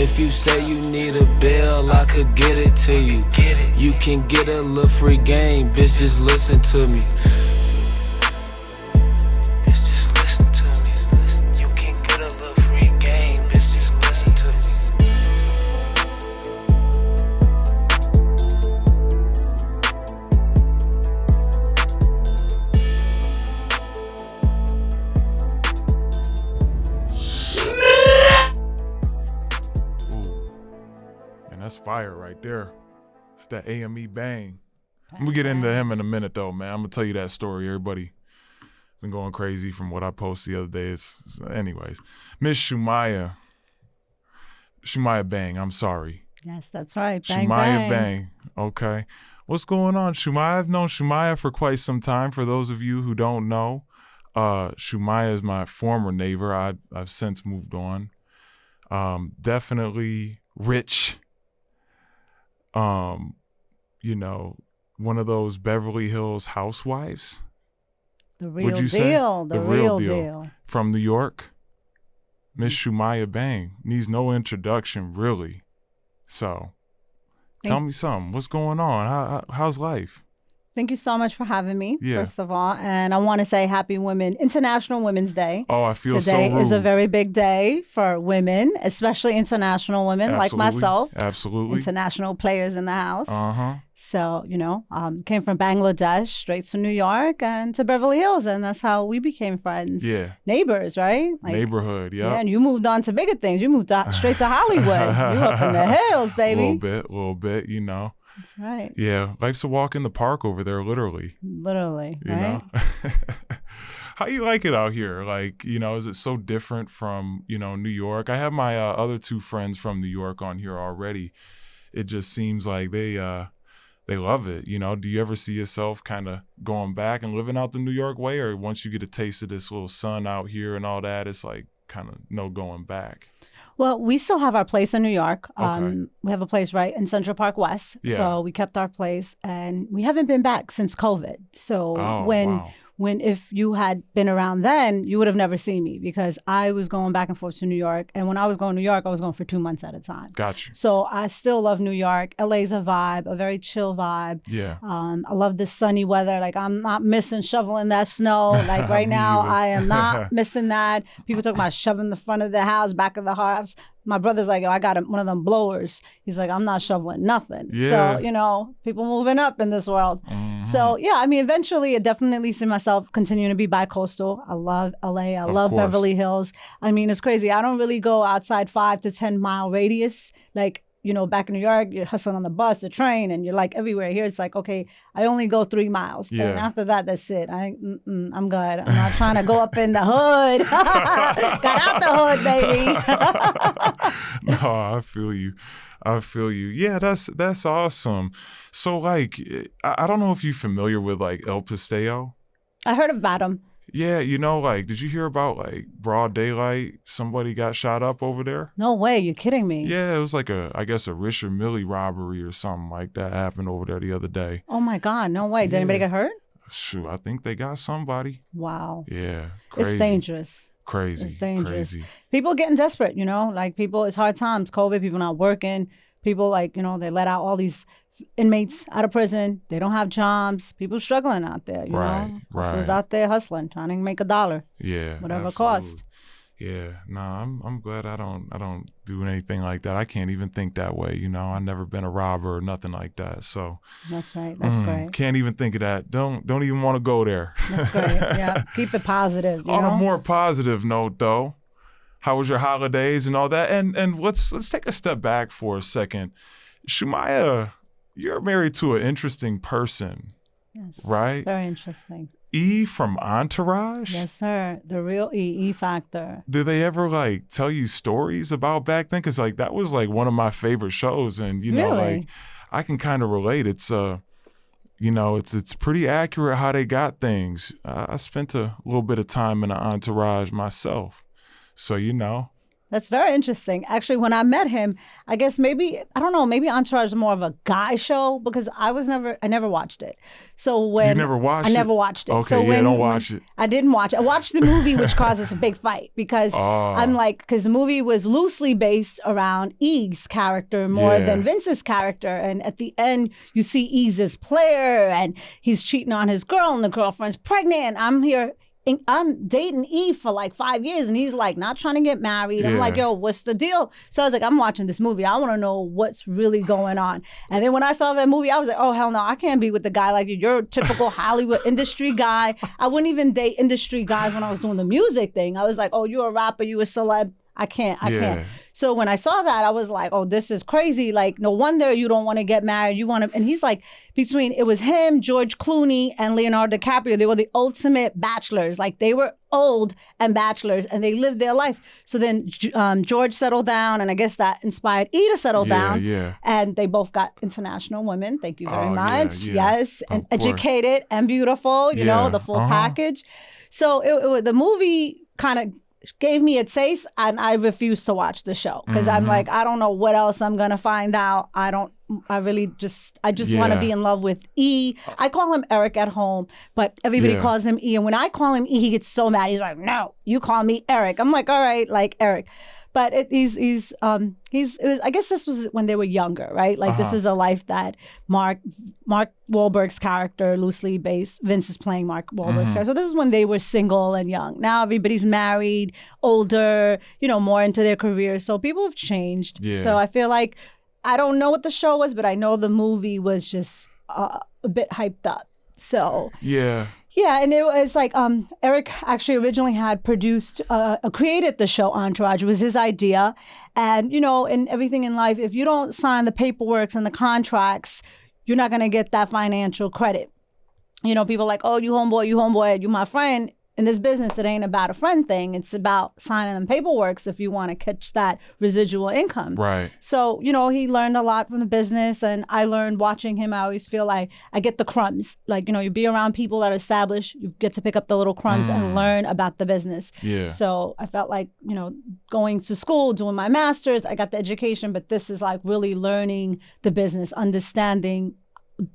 If you say you need a bill, I could get it to you. You can get a little free game, bitch, just listen to me. Bitch, just listen to me. You can get a little free game, bitch, just listen to me. That's fire right there. It's that AME Bang. I'm gonna get into him in a minute though, man. I'm gonna tell you that story. Everybody been going crazy from what I posted the other day. Anyways, Miss Shumaya Bang. I'm sorry. Yes, that's right. Bang, Shumaya bang. Bang. Okay. What's going on, Shumaya? I've known Shumaya for quite some time. For those of you who don't know, Shumaya is my former neighbor. I've since moved on. Definitely rich. You know, one of those Beverly Hills housewives. The real deal. The real deal. From New York. Miss Shumaya Bang needs no introduction, really. So, tell me something. What's going on? How's life? Thank you so much for having me, Yeah. first of all. And I want to say Happy International Women's Day. Oh, I feel so Today rude. is a very big day for women, especially international women like myself. Absolutely. International players in the house. Uh-huh. So, you know, came from Bangladesh straight to New York and to Beverly Hills. And that's how we became friends. Yeah. Neighbors, right? Like, neighborhood, yeah. Yeah, and you moved on to bigger things. You moved straight to Hollywood. You up in the hills, baby. A little bit, you know. That's right. Yeah, life's a walk in the park over there, literally. Literally, you right? know? How you like it out here? Like, you know, is it so different from, you know, New York? I have my other two friends from New York on here already. It just seems like they love it. You know, do you ever see yourself kind of going back and living out the New York way? Or once you get a taste of this little sun out here and all that, it's like kind of no going back? Well, we still have our place in New York. Okay. We have a place right in Central Park West. Yeah. So we kept our place and we haven't been back since COVID. So wow. if you had been around then, you would have never seen me because I was going back and forth to New York. And when I was going to New York, I was going for 2 months at a time. Gotcha. So I still love New York. LA's a vibe, a very chill vibe. Yeah. I love the sunny weather. Like I'm not missing shoveling that snow. Like right now, either. I am not missing that. People talk about shoving the front of the house, back of the house. My brother's like, yo, I got one of them blowers. He's like, I'm not shoveling nothing. Yeah. So, you know, people moving up in this world. Mm-hmm. So, yeah, I mean, eventually I definitely see myself continuing to be bi-coastal. I love LA. I love course. Beverly Hills. I mean, it's crazy. I don't really go outside 5 to 10 mile radius. Like, you know, back in New York, you're hustling on the bus, the train, and you're like everywhere. Here, it's like, okay, I only go 3 miles. Yeah. And after that, that's it. I'm good. I'm not trying to go up in the hood. Got out the hood, baby. No, I feel you. Yeah, that's awesome. So, like, I don't know if you're familiar with, like, El Paseo. I heard about him. Yeah, you know, like, did you hear about, like, broad daylight? Somebody got shot up over there? No way. You're kidding me. Yeah, it was like I guess a Richard Milley robbery or something like that happened over there the other day. Oh, my God. No way. Did anybody get hurt? Shoot, I think they got somebody. Wow. Yeah, crazy. It's dangerous. Crazy. It's dangerous. Crazy. People getting desperate, you know? Like, it's hard times. COVID, people not working. People, like, you know, they let out all these inmates out of prison. They don't have jobs. People struggling out there, you know? Hustlers out there hustling, trying to make $1. Yeah. Whatever it absolutely. costs. Yeah. No, I'm glad I don't do anything like that. I can't even think that way, you know. I've never been a robber or nothing like that. So that's right. That's great. Can't even think of that. Don't even want to go there. That's great. Yeah. Keep it positive. You On know? a more positive note though, how was your holidays and all that? And let's take a step back for a second. Shumaya, you're married to an interesting person. Yes. Right? Very interesting. E from Entourage? Yes, sir. The real E Factor. Do they ever like tell you stories about back then? Because like that was like one of my favorite shows, and you know, Really? like I can kind of relate. It's you know, it's pretty accurate how they got things. I spent a little bit of time in the Entourage myself, so you know. That's very interesting. Actually, when I met him, I guess maybe Entourage is more of a guy show because I never watched it. So when you never watched I never watched it. Okay, so don't watch it. I didn't watch it. I watched the movie, which caused us a big fight because I'm like, because the movie was loosely based around E's character more than Vince's character. And at the end, you see E's as player and he's cheating on his girl and the girlfriend's pregnant. I'm dating E for like 5 years and he's like not trying to get married. I'm like, yo, what's the deal? So I was like, I'm watching this movie. I want to know what's really going on. And then when I saw that movie, I was like, oh, hell no, I can't be with a guy like you. You're a typical Hollywood industry guy. I wouldn't even date industry guys when I was doing the music thing. I was like, oh, you're a rapper, you a celeb. I can't. So when I saw that, I was like, oh, this is crazy. Like, no wonder you don't want to get married. You want to, and he's like, it was him, George Clooney, and Leonardo DiCaprio. They were the ultimate bachelors. Like, they were old and bachelors, and they lived their life. So then George settled down, and I guess that inspired E to settle down. Yeah. And they both got international women. Thank you very much. Yeah. Yes. And educated and beautiful, you know, the full package. So the movie kind of gave me a taste, and I refused to watch the show because I'm like, I don't know what else I'm gonna find out. I just want to be in love with E. I call him Eric at home, but everybody calls him E. And when I call him E, he gets so mad. He's like, no, you call me Eric. I'm like, all right, like Eric. But I guess this was when they were younger, right? Like this is a life that Mark Wahlberg's character, loosely based, Vince is playing Mark Wahlberg's character. So this is when they were single and young. Now everybody's married, older, more into their careers. So people have changed. Yeah. So I feel like, I don't know what the show was, but I know the movie was just a bit hyped up. So yeah, and it was like Eric actually originally had created the show Entourage. It was his idea. And, in everything in life, if you don't sign the paperwork and the contracts, you're not going to get that financial credit. People are like, oh, you homeboy, you my friend. In this business, it ain't about a friend thing. It's about signing them paperwork if you want to catch that residual income. Right. So, he learned a lot from the business, and I learned watching him. I always feel like I get the crumbs. Like, you be around people that are established, you get to pick up the little crumbs and learn about the business. Yeah. So I felt like, going to school, doing my master's, I got the education, but this is like really learning the business, understanding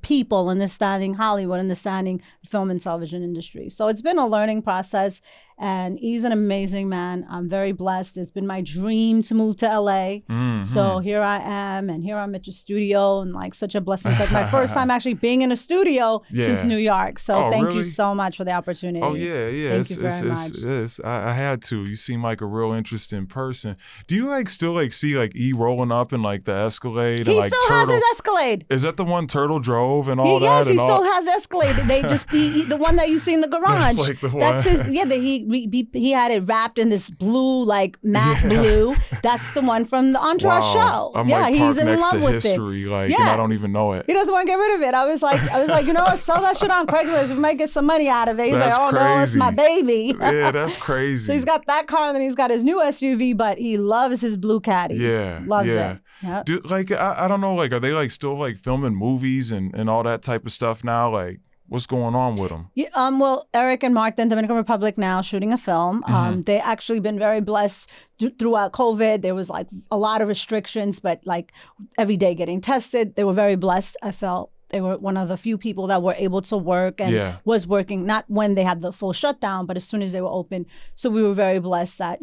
people, understanding Hollywood, understanding the film and television industry. So it's been a learning process, and he's an amazing man. I'm very blessed. It's been my dream to move to LA. So here I am, and here I'm at your studio, and like such a blessing. It's like my first time actually being in a studio since New York. So thank you so much for the opportunity. Oh yeah. Thank you very much. I had to. You seem like a real interesting person. Do you see E rolling up in like the Escalade? He and, still has his Escalade. Is that the one Turtle drove and all that? Yes, he still has Escalade. They just the one that you see in the garage. That's like the one. That's his. Yeah, he had it wrapped in this blue, like matte blue. That's the one from the Entourage show. I'm he's in next love to with history, it. And I don't even know it. He doesn't want to get rid of it. I was like, sell that shit on Craigslist. We might get some money out of it. He's that's like, oh crazy. no, it's my baby. Yeah, that's crazy. So he's got that car, and then he's got his new SUV, but he loves his blue caddy. Yeah, loves it. Yep. I don't know, are they still filming movies and all that type of stuff now? What's going on with them? Yeah, well, Eric and Mark, they're in Dominican Republic now, shooting a film. They actually been very blessed throughout COVID. There was a lot of restrictions, but every day getting tested. They were very blessed. I felt they were one of the few people that were able to work and was working, not when they had the full shutdown, but as soon as they were open. So we were very blessed that,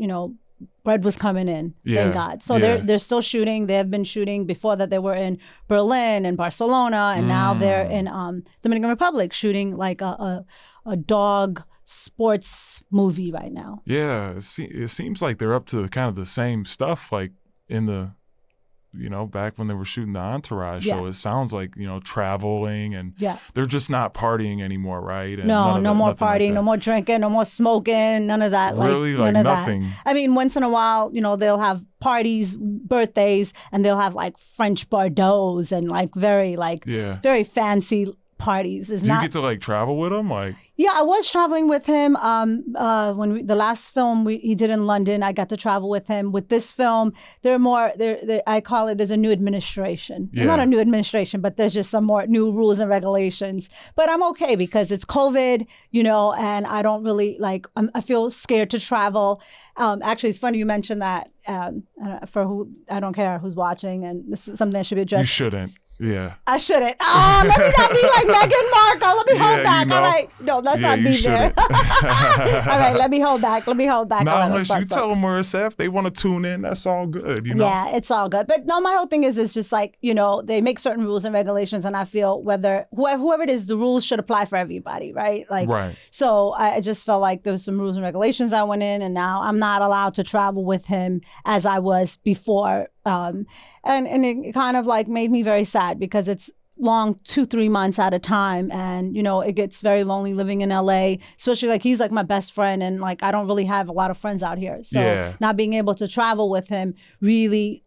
bread was coming in, thank God. So they're still shooting. They have been shooting. Before that, they were in Berlin and Barcelona, and now they're in Dominican Republic shooting a dog sports movie right now. Yeah, it seems like they're up to kind of the same stuff in the, back when they were shooting the Entourage show. It sounds like, traveling, and they're just not partying anymore, right? And no more partying, no more drinking, no more smoking, none of that. Really? None of nothing? That. I mean, once in a while, they'll have parties, birthdays, and they'll have French Bordeaux and very fancy parties. Do you get to travel with them? Yeah, I was traveling with him. The last film he did in London, I got to travel with him. With this film, I call it, there's a new administration. Yeah. It's not a new administration, but there's just some more new rules and regulations. But I'm okay because it's COVID, and I don't really I feel scared to travel. Actually, it's funny you mentioned that. I don't care who's watching, and this is something that should be addressed. You shouldn't. Yeah. I shouldn't. Let me not be like Meghan Markle. Let me hold back. All right. No, let's not be there. All right. Let me hold back. Not unless you tell them where it's at. If they want to tune in, that's all good. Yeah, it's all good. But no, my whole thing is it's just they make certain rules and regulations, and I feel whoever it is, the rules should apply for everybody, right? Right. So I just felt like there was some rules and regulations I went in, and now I'm not allowed to travel with him as I was before. And it kind of made me very sad because it's long 2-3 months at a time, and it gets very lonely living in LA, especially he's my best friend, and I don't really have a lot of friends out here, so not being able to travel with him really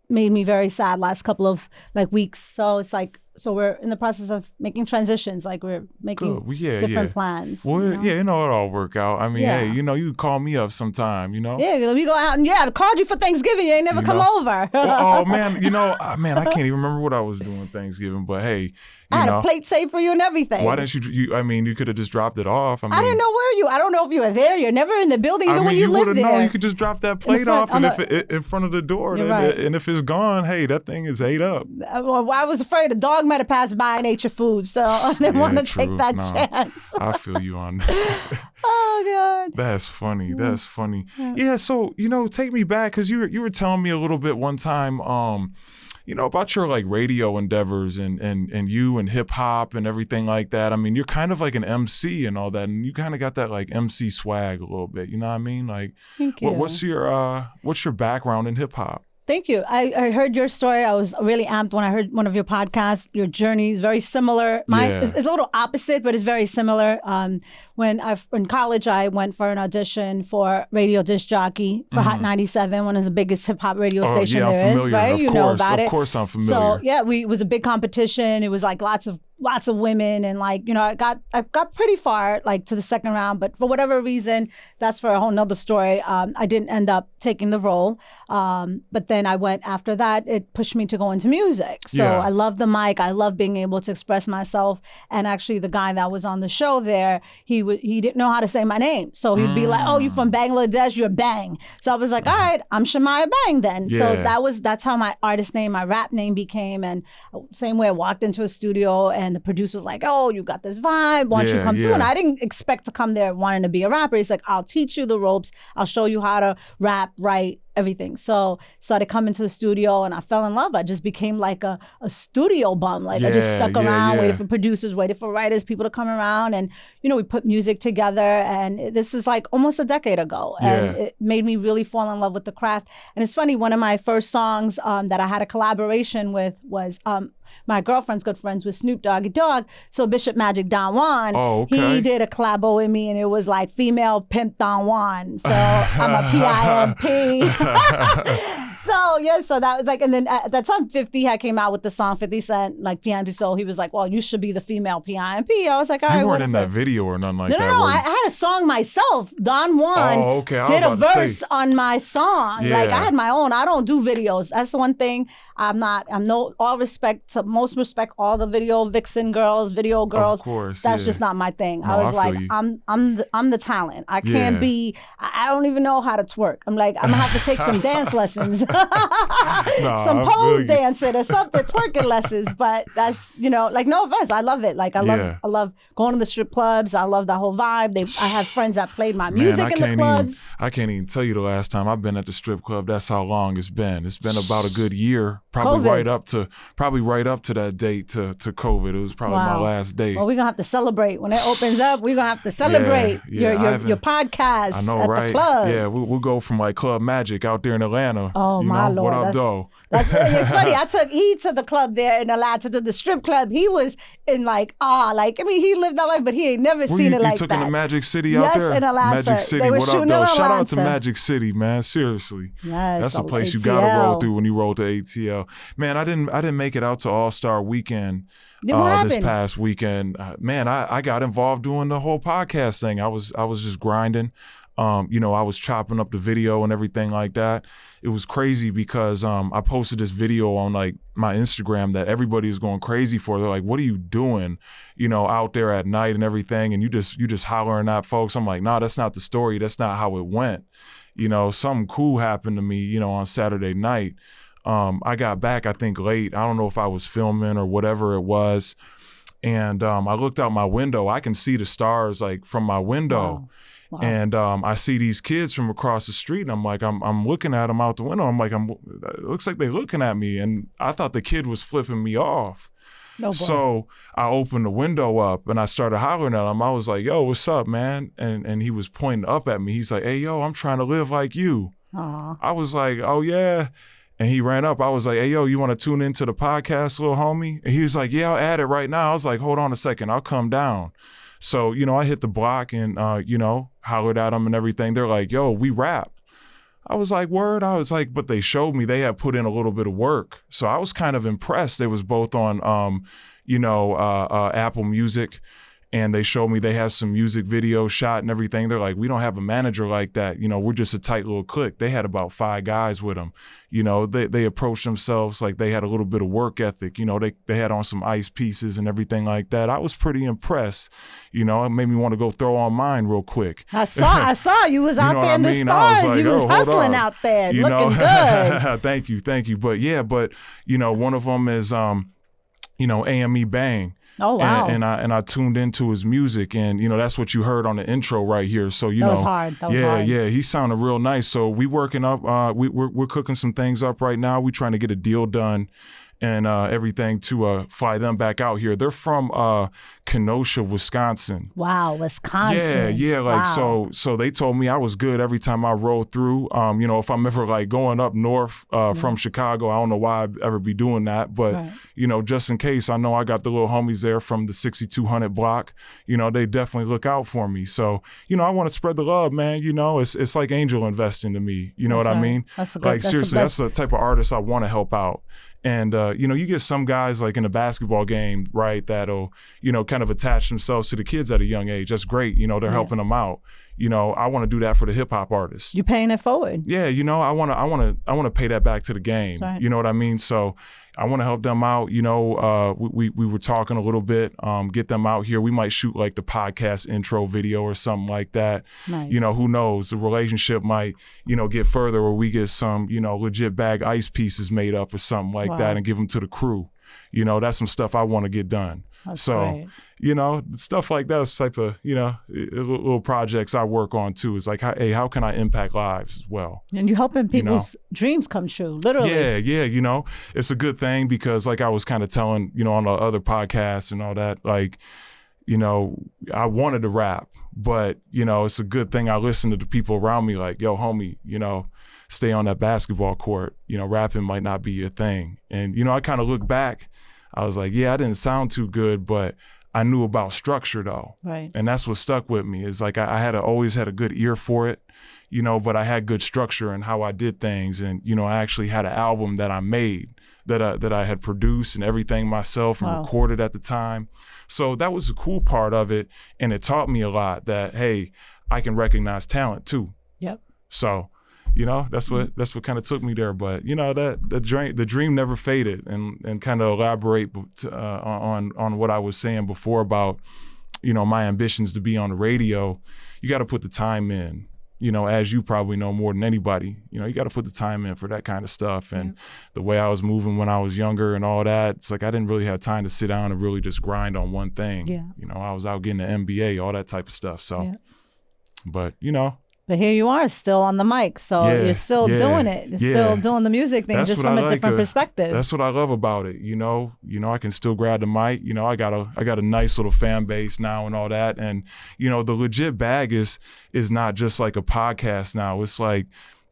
made me very sad last couple of weeks. So it's so we're in the process of making transitions. We're making different plans. Well, it'll all work out. I mean, hey, you call me up sometime, Yeah, we go out, and I called you for Thanksgiving. You ain't never come over. Oh, man, I can't even remember what I was doing Thanksgiving, but hey, I had a plate saved for you and everything. Why didn't you could have just dropped it off. I didn't know I don't know if you were there. You're never in the building, even when you lived there. No, you could just drop that plate off in front of the door. And if it's gone, hey, that thing is ate up. Well, I was afraid a dog might have passed by and ate your food, so I didn't want to take that chance. I feel you on that. Oh, God. That's funny. That's funny. Yeah, so, take me back, because you were telling me a little bit one time, about your radio endeavors and you and hip hop and everything like that. I mean, you're kind of like an MC and all that, and you kind of got that MC swag a little bit. You know what I mean? Thank you. What's your background in hip hop? Thank you. I heard your story. I was really amped when I heard one of your podcasts. Your journey is very similar. Mine is a little opposite, but it's very similar. When in college, I went for an audition for radio disc jockey for Hot 97, one of the biggest hip hop radio station there is, right? You know about it. Of course, I'm familiar. So it was a big competition. It was lots of women, and I got pretty far to the second round, but for whatever reason, that's for a whole nother story. I didn't end up taking the role, but then I went after that. It pushed me to go into music. So I love the mic. I love being able to express myself. And actually, the guy that was on the show there, he didn't know how to say my name, so he'd be like, "Oh, you from Bangladesh? You're Bang." So I was like, "All right, I'm Shumaya Bang then." So that's how my artist name, my rap name became. And same way, I walked into a studio and the producer was like, "Oh, you got this vibe. Why don't you come through?" And I didn't expect to come there wanting to be a rapper. He's like, "I'll teach you the ropes. I'll show you how to rap, write, everything." So started coming to the studio, and I fell in love. I just became like a studio bum. I just stuck around, waited for producers, waited for writers, people to come around, and we put music together. And this is almost a decade ago, and it made me really fall in love with the craft. And it's funny, one of my first songs that I had a collaboration with was my girlfriend's good friends with Snoop Doggy Dogg. So Bishop Magic Don Juan, he did a collabo with me, and it was female pimp Don Juan. So I'm a PIMP. So that was and then at that time 50 had came out with the song 50 Cent, PIMP. So he was like, "Well, you should be the female PIMP." I was like, "All right." You weren't in that video or nothing like that. No. I had a song myself. Don Juan did a verse on my song. I had my own. I don't do videos. That's the one thing. I'm all respect to most respect all the video vixen girls, video girls. Of course, that's just not my thing. No, I was I'm the talent. I can't be. I don't even know how to twerk. I'm gonna have to take some dance lessons. Some pole dancing or something, twerking lessons. But that's no offense. I love it. I love going to the strip clubs. I love that whole vibe. I have friends that played my music in the clubs. I can't even tell you the last time I've been at the strip club. That's how long it's been. It's been about a good year. Probably right up to that date to COVID. It was probably my last day. Well, we're gonna have to celebrate when it opens up. We're gonna have to celebrate your podcast. I know, at right? The club. Yeah, we'll go from Club Magic out there in Atlanta. Oh my Lord. What up, though? It's funny. I took E to the club there in Atlanta, to the strip club. He was in he lived that life, but he ain't never seen it like that. You took in the Magic City out there? Yes, in Atlanta. Magic City, they were what up, shooting though? in Atlanta. Shout out to Magic City, man. Seriously. Yes, that's a place ATL. you gotta roll through when you roll to ATL. Man, I didn't make it out to All-Star Weekend this past weekend. Man, I got involved doing the whole podcast thing. I was just grinding. I was chopping up the video and everything like that. It was crazy because I posted this video on like my Instagram that everybody was going crazy for. They're like, "What are you doing, out there at night and everything?" And you just hollering at folks. I'm like, "Nah, that's not the story. That's not how it went." Something cool happened to me, on Saturday night. I got back, I think, late. I don't know if I was filming or whatever it was. And I looked out my window. I can see the stars like from my window. Wow. And I see these kids from across the street, and I'm like, I'm looking at them out the window. I'm like, it looks like they're looking at me. And I thought the kid was flipping me off. Oh, so I opened the window up and I started hollering at him. I was like, "Yo, what's up, man?" And he was pointing up at me. He's like, "Hey, yo, I'm trying to live like you." Aww. I was like, "Oh, yeah." And he ran up. I was like, "Hey, yo, you want to tune into the podcast, little homie?" And he was like, "Yeah, I'll add it right now." I was like, "Hold on a second. I'll come down." So, I hit the block and, hollered at them and everything. They're like, "Yo, we rap." I was like, "Word?" I was like, but they showed me they had put in a little bit of work. So I was kind of impressed. They was both on, Apple Music. And they showed me they had some music video shot and everything. They're like, "We don't have a manager like that. We're just a tight little clique." They had about 5 guys with them. They approached themselves like they had a little bit of work ethic. They had on some ice pieces and everything like that. I was pretty impressed. It made me want to go throw on mine real quick. I saw you was out there in the stars. Like, you was hustling out there, looking good. Thank you. But yeah, one of them is, AME Bang. Oh wow! And I tuned into his music, and that's what you heard on the intro right here. So that was hard. That was hard. Yeah, he sounded real nice. So we working up. We're cooking some things up right now. We trying to get a deal done, and everything to fly them back out here. They're from Kenosha, Wisconsin. Wow, Wisconsin. Yeah. Like so they told me I was good every time I rolled through. If I'm ever like going up north from Chicago, I don't know why I'd ever be doing that, but just in case, I know I got the little homies there from the 6200 block. They definitely look out for me. So I want to spread the love, man. It's like angel investing to me. You know what I mean? Seriously, that's the type of artist I want to help out. And, you get some guys like in a basketball game, right, that'll, kind of attach themselves to the kids at a young age. That's great. They're helping them out. I want to do that for the hip hop artists. You're paying it forward. Yeah. I want to pay that back to the game. Right. You know what I mean? So I want to help them out. We were talking a little bit, get them out here. We might shoot like the podcast intro video or something like that. Nice. Who knows? The relationship might, get further, or we get some, legit bag ice pieces made up or something like that and give them to the crew. That's some stuff I want to get done. That's so, great. Stuff like that is type of, little projects I work on too. It's like, hey, how can I impact lives as well? And you're helping people's dreams come true, literally. Yeah. It's a good thing because like I was kind of telling, on the other podcasts and all that, like, I wanted to rap, but, it's a good thing I listened to the people around me like, "Yo, homie, stay on that basketball court. Rapping might not be your thing." And, I kind of look back, I was like, yeah, I didn't sound too good, but I knew about structure though. Right. And that's what stuck with me. Is like I always had a good ear for it, but I had good structure in how I did things. And, I actually had an album that I made that I had produced and everything myself and recorded at the time. So that was the cool part of it. And it taught me a lot that, hey, I can recognize talent too. Yep. So, that's what kind of took me there. But, that the dream never faded, and kind of elaborate on what I was saying before about, my ambitions to be on the radio. You got to put the time in, as you probably know more than anybody, you got to put the time in for that kind of stuff. And the way I was moving when I was younger and all that, it's like I didn't really have time to sit down and really just grind on one thing. Yeah. I was out getting the MBA, all that type of stuff. So, but, But here you are still on the mic. So you're still doing it. You're still doing the music thing, just from a different perspective. That's what I love about it. I can still grab the mic. I got a nice little fan base now and all that. And, the legit bag is not just like a podcast now. It's like,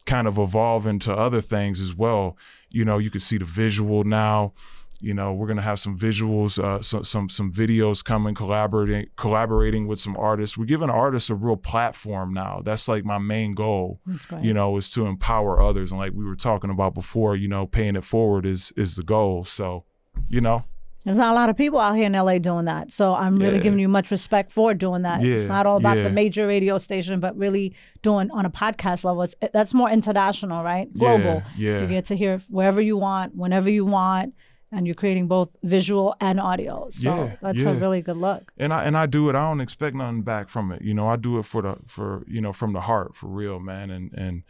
kind of evolve into other things as well. You know, you can see the visual now. You know, we're gonna have some visuals, some videos coming, collaborating with some artists. We're giving artists a real platform now. That's like my main goal. You know, is to empower others. And like we were talking about before, you know, paying it forward is the goal. So, you know. There's not a lot of people out here in LA doing that. So I'm really giving you much respect for doing that. It's not all about the major radio station, but really doing on a podcast level. That's more international, right? Global. You get to hear wherever you want, whenever you want, and you're creating both visual and audio. So that's a really good look. And I do it. I don't expect nothing back from it. You know, I do it for you know, from the heart, for real, man. And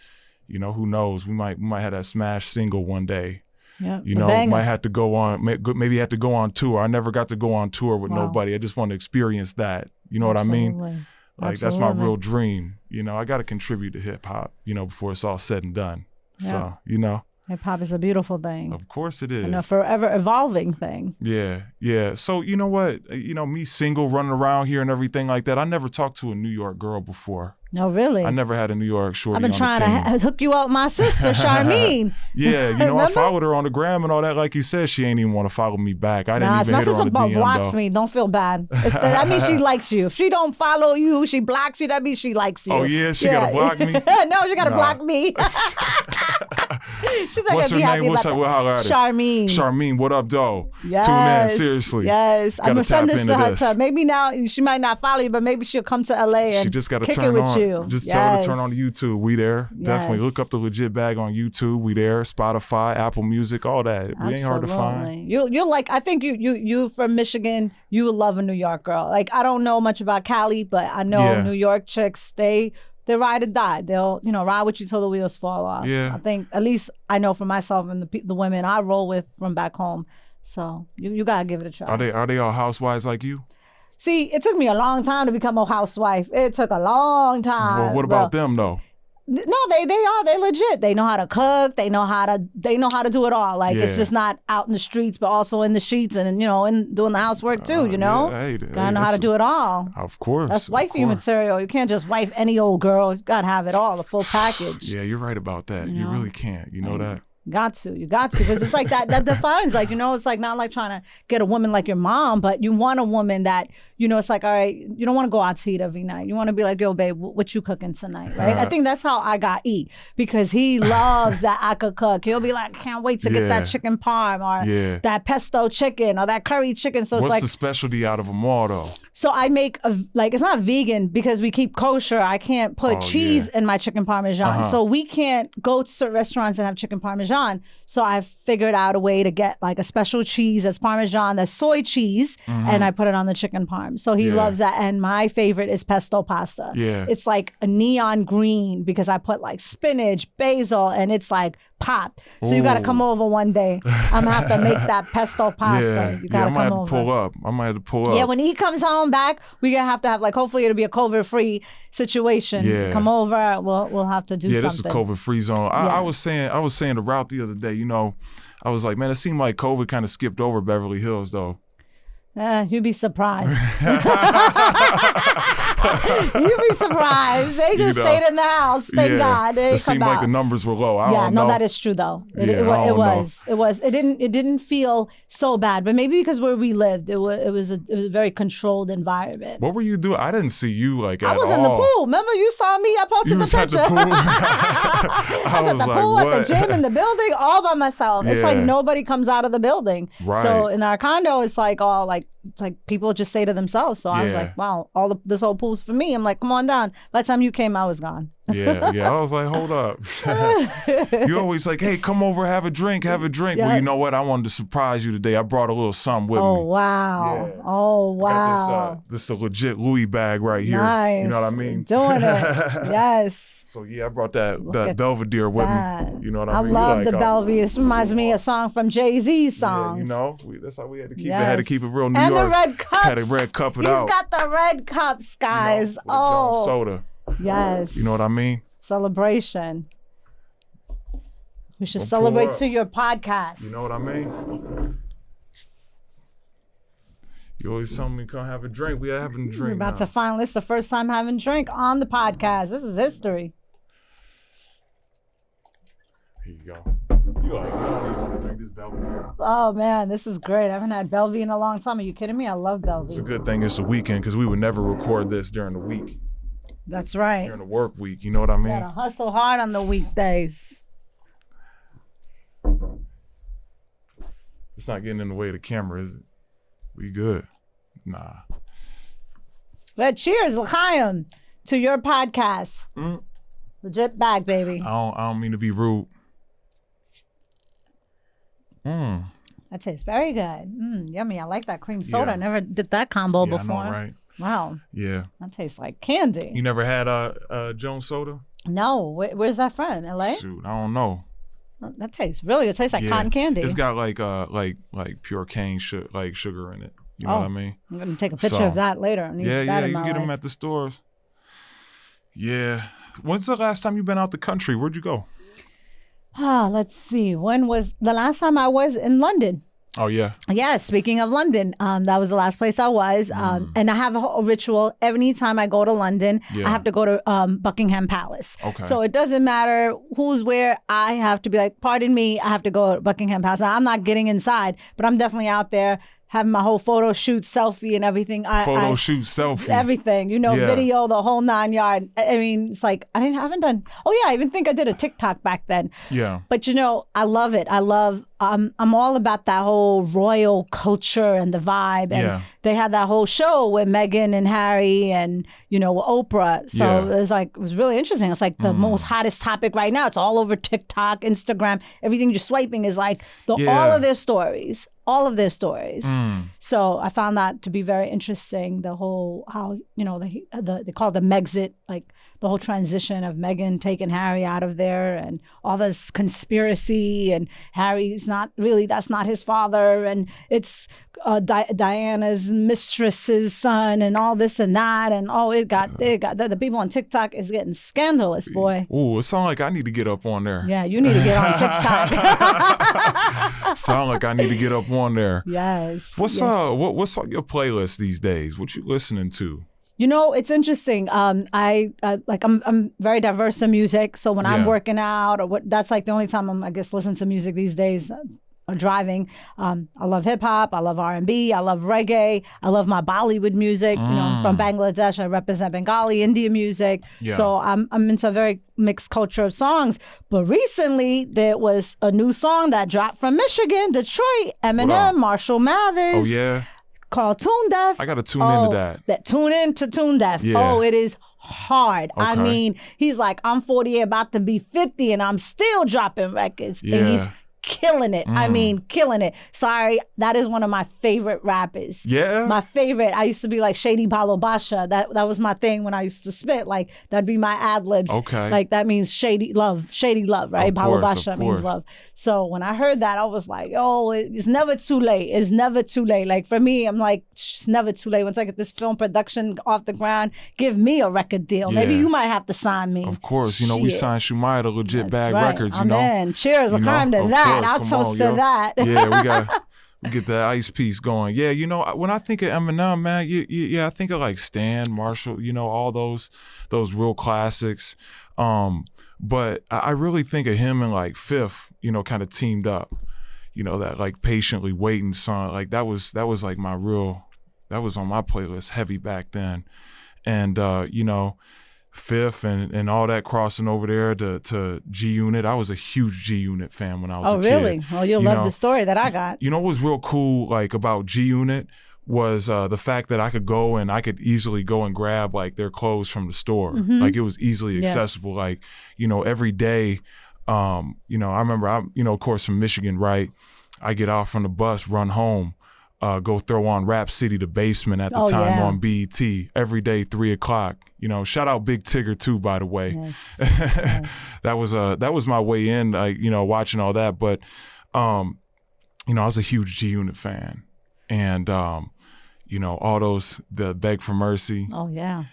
you know, who knows? We might have that smash single one day. Yeah, you know, might have to go on, maybe have to go on tour. I never got to go on tour with nobody. I just want to experience that. You know what I mean? Like that's my real dream. You know, I got to contribute to hip hop, you know, before it's all said and done. So, you know. Hip hop is a beautiful thing. Of course it is. And a forever evolving thing. Yeah. So, you know what? You know, me single running around here and everything like that. I never talked to a New York girl before. No, really? I never had a New York shorty. I've been trying to hook you up with my sister, Charmine. Yeah, you know, I followed her on the gram and all that. Like you said, she ain't even want to follow me back. I didn't even hit her on the DM, blocks me. Don't feel bad. That means she likes you. If she don't follow you, she blocks you. That means she likes you. Oh, yeah? She got to block me? No, she got to block me. She's like, what's her name? What's her? Charmine. Charmine, what up, though? Yes. Tune in, seriously. Yes. I'm going to send this to her. Maybe now she might not follow you, but maybe she'll come to LA and she just gotta kick turn it with on. you. Just tell her to turn on YouTube. We there. Definitely look up the Legit Bag on YouTube. We there. Spotify, Apple Music, all that. We ain't hard to find. You'll like. I think you from Michigan. You would love a New York girl. Like I don't know much about Cali, but I know New York chicks. They ride or die. They'll ride with you till the wheels fall off. Yeah. I think at least I know for myself and the women I roll with from back home. So you gotta give it a try. Are they all housewives like you? See, it took me a long time to become a housewife. It took a long time. Well, what about them though? No, they legit. They know how to cook. They know how to do it all. Like it's just not out in the streets, but also in the sheets and and doing the housework too. You know, gotta know how to do it all. Of course, that's wifey material. You can't just wife any old girl. You gotta have it all, the full package. Yeah, you're right about that. You really can't. You know that. You got to, because it's like that defines, like, it's like not like trying to get a woman like your mom, but you want a woman that, it's like, all right, you don't want to go out to eat every night. You want to be like, yo, babe, what you cooking tonight, right? I think that's how I got E, because he loves that I could cook. He'll be like, can't wait to get that chicken parm or that pesto chicken or that curry chicken. So it's what's like, the specialty out of them all though? So I make it's not vegan because we keep kosher. I can't put cheese in my chicken parmesan. So we can't go to certain restaurants and have chicken parmesan. So I figured out a way to get like a special cheese that's parmesan, that's soy cheese, and I put it on the chicken parm. So he loves that. And my favorite is pesto pasta. It's like a neon green because I put like spinach, basil, and it's like pop. So you got to come over one day. I'm gonna have to make that pesto pasta. You gotta come over. I might have to pull up. Yeah, when he comes home back, we're gonna have to like, hopefully it'll be a COVID-free situation. Come over, we'll have to do something. Yeah, this is a COVID-free zone. I was saying the route the other day, I was like, man, it seemed like COVID kind of skipped over Beverly Hills though. You'd be surprised. You'd be surprised. They just stayed in the house. Thank God. It seemed like the numbers were low. I don't know. No, that is true though. It was. It didn't feel so bad, but maybe because where we lived, it was a very controlled environment. What were you doing? I didn't see you like at all. I was in the pool. Remember, you saw me. I posted the picture. At the pool? I was at the pool, at the gym, in the building, all by myself. It's like nobody comes out of the building. Right. So in our condo, it's like all like. It's like people just stay to themselves. So I was like, wow, this whole pool's for me. I'm like, come on down. By the time you came, I was gone. Yeah. I was like, hold up. You're always like, hey, come over, have a drink. Well, you know what? I wanted to surprise you today. I brought a little something with me. Oh, wow. Yeah. Oh, wow. I got this a legit Louis bag right here. Nice. You know what I mean? Doing it. Yes. So I brought that Belvedere with me. You know what I mean? I love the Belvedere. This reminds me of a song from Jay-Z's songs. That's how we had to keep it. Had to keep it real New and York. And the red cups. Had to red cup it out. He's got the red cups, guys. With Jones Soda. Yes. You know what I mean? Celebration. We should celebrate to your podcast. You know what I mean? You always tell me come have a drink. We are having a drink. We're about to finally, it's the first time having a drink on the podcast. This is history. Here you go. You like, I don't even want to drink this Belvedere. Oh man, this is great. I haven't had Belvy in a long time. Are you kidding me? I love Belvy. It's a good thing it's the weekend because we would never record this during the week. That's right. During the work week, you know what I mean? Gotta hustle hard on the weekdays. It's not getting in the way of the camera, is it? We good. Nah. But cheers, l'chaim, to your podcast. Legit bag, baby. I don't mean to be rude. That tastes very good. Yummy. I like that cream soda. Yeah. I never did that combo Yeah, before. I know, right? Wow. Yeah. That tastes like candy. You never had Jones soda? No. Where's that from? LA? Shoot, I don't know. That tastes really good. It tastes like cotton candy. It's got like pure cane sugar in it. You know what I mean? I'm gonna take a picture of that later. I need that in you my can get them life. at the stores. Yeah. When's the last time you've been out the country? Where'd you go? Let's see. When was the last time I was in London? Oh yeah. Yeah, speaking of London, that was the last place I was. And I have a ritual. Every time I go to London, I have to go to Buckingham Palace. Okay. So it doesn't matter who's where. I have to be like, pardon me, I have to go to Buckingham Palace. Now, I'm not getting inside, but I'm definitely out there having my whole photo shoot, selfie, and everything. Shoot, selfie. Everything, video, the whole 9 yard. I mean, it's like, I haven't done, I even think I did a TikTok back then. Yeah. But I love it. I'm all about that whole royal culture and the vibe. And they had that whole show with Meghan and Harry and, with Oprah. So it was really interesting. It's like the most hottest topic right now. It's all over TikTok, Instagram. Everything you're swiping is like all of their stories. All of their stories. So I found that to be very interesting. The whole, how, they call it the Megxit, like the whole transition of Meghan taking Harry out of there and all this conspiracy and Harry's that's not his father. And it's Diana's mistress's son and all this and that. And the people on TikTok is getting scandalous, boy. Ooh, it sounds like I need to get up on there. Yeah, you need to get on TikTok. Sound like I need to get up on there. Yes. What's on your playlist these days? What you listening to? It's interesting. I'm very diverse in music. So when I'm working out that's like the only time I'm, I guess, listening to music these days. Or driving. I love hip hop. I love R&B. I love reggae. I love my Bollywood music. I'm from Bangladesh. I represent Bengali, Indian music. Yeah. So I'm into a very mixed culture of songs. But recently there was a new song that dropped from Michigan, Detroit, Eminem, Marshall Mathers. Oh yeah. Called Tune Deaf. I gotta tune into that. Tune in to Tune Deaf. Yeah. Oh, it is hard. Okay. I mean, he's like, I'm 48, about to be 50, and I'm still dropping records. Yeah. And he's killing it. I mean, killing it. Sorry, that is one of my favorite rappers. Yeah? My favorite. I used to be like Shady Balobasha. That was my thing when I used to spit. Like, that'd be my ad-libs. Okay. Like, that means shady love, right? Balobasha means love. So when I heard that, I was like, oh, it's never too late. It's never too late. Like, for me, I'm like, it's never too late. Once I get this film production off the ground, give me a record deal. Yeah. Maybe you might have to sign me. Of course. We signed Shumaya to Legit Bag Records, Amen. Cheers. I'll come to that. I'll toast to that. Yeah, we get that ice piece going. Yeah, when I think of Eminem, man, I think of like Stan, Marshall, all those real classics. But I really think of him and like Fifth, kind of teamed up. That like Patiently Waiting song, like that was like that was on my playlist heavy back then. And Fifth and all that crossing over there to G Unit. I was a huge G Unit fan when I was a kid. Oh, really? Well, you'll love the story that I got. What was real cool like about G Unit was the fact that I could easily go and grab like their clothes from the store. Mm-hmm. Like it was easily accessible. Yes. Like, every day, I remember I'm, of course from Michigan, right? I get off from the bus, run home. Go throw on Rap City, The Basement at the time on BET every day, 3:00. Shout out Big Tigger too, by the way. Yes. That was my way in, like, watching all that. But, I was a huge G Unit fan, and all the Beg for Mercy. Oh yeah.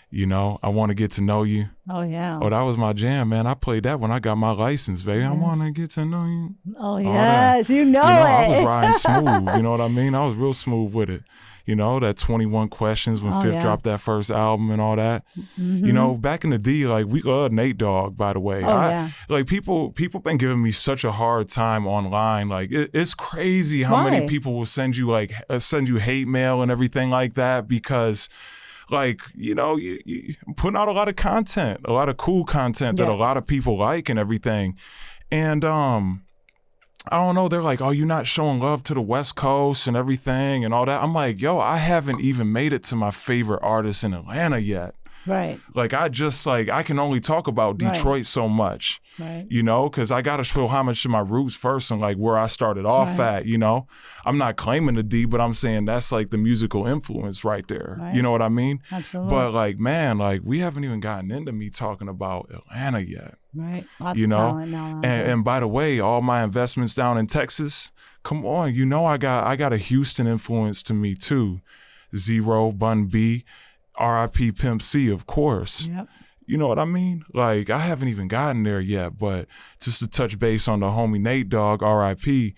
I Want to Get to Know You. Oh yeah. Oh, that was my jam, man. I played that when I got my license, baby. Yes. I want to get to know you. Oh yes, it. I was riding smooth. You know what I mean? I was real smooth with it. You know, that 21 Questions when Fifth dropped that first album and all that. Mm-hmm. You know, back in the D, like, we love Nate Dogg, by the way. Like, people been giving me such a hard time online. Like, it's crazy how many people will send you hate mail and everything like that because, like, you know, you putting out a lot of content, a lot of cool content that a lot of people like and everything. And I don't know, they're like, oh, you're not showing love to the West Coast and everything and all that. I'm like, yo, I haven't even made it to my favorite artist in Atlanta yet. Right. Like, I can only talk about Detroit so much, you know, because I got to show homage to my roots first and, like, where I started off at, you know. I'm not claiming the D, but I'm saying that's, like, the musical influence right there. Right. You know what I mean? Absolutely. But, like, man, like, we haven't even gotten into me talking about Atlanta yet. Right. Lots you of know, talent now. And by the way, all my investments down in Texas, come on, you know, I got a Houston influence to me too. Zero, Bun B, R.I.P. Pimp C, of course. Yep. You know what I mean? Like, I haven't even gotten there yet, but just to touch base on the homie Nate Dogg, R.I.P.,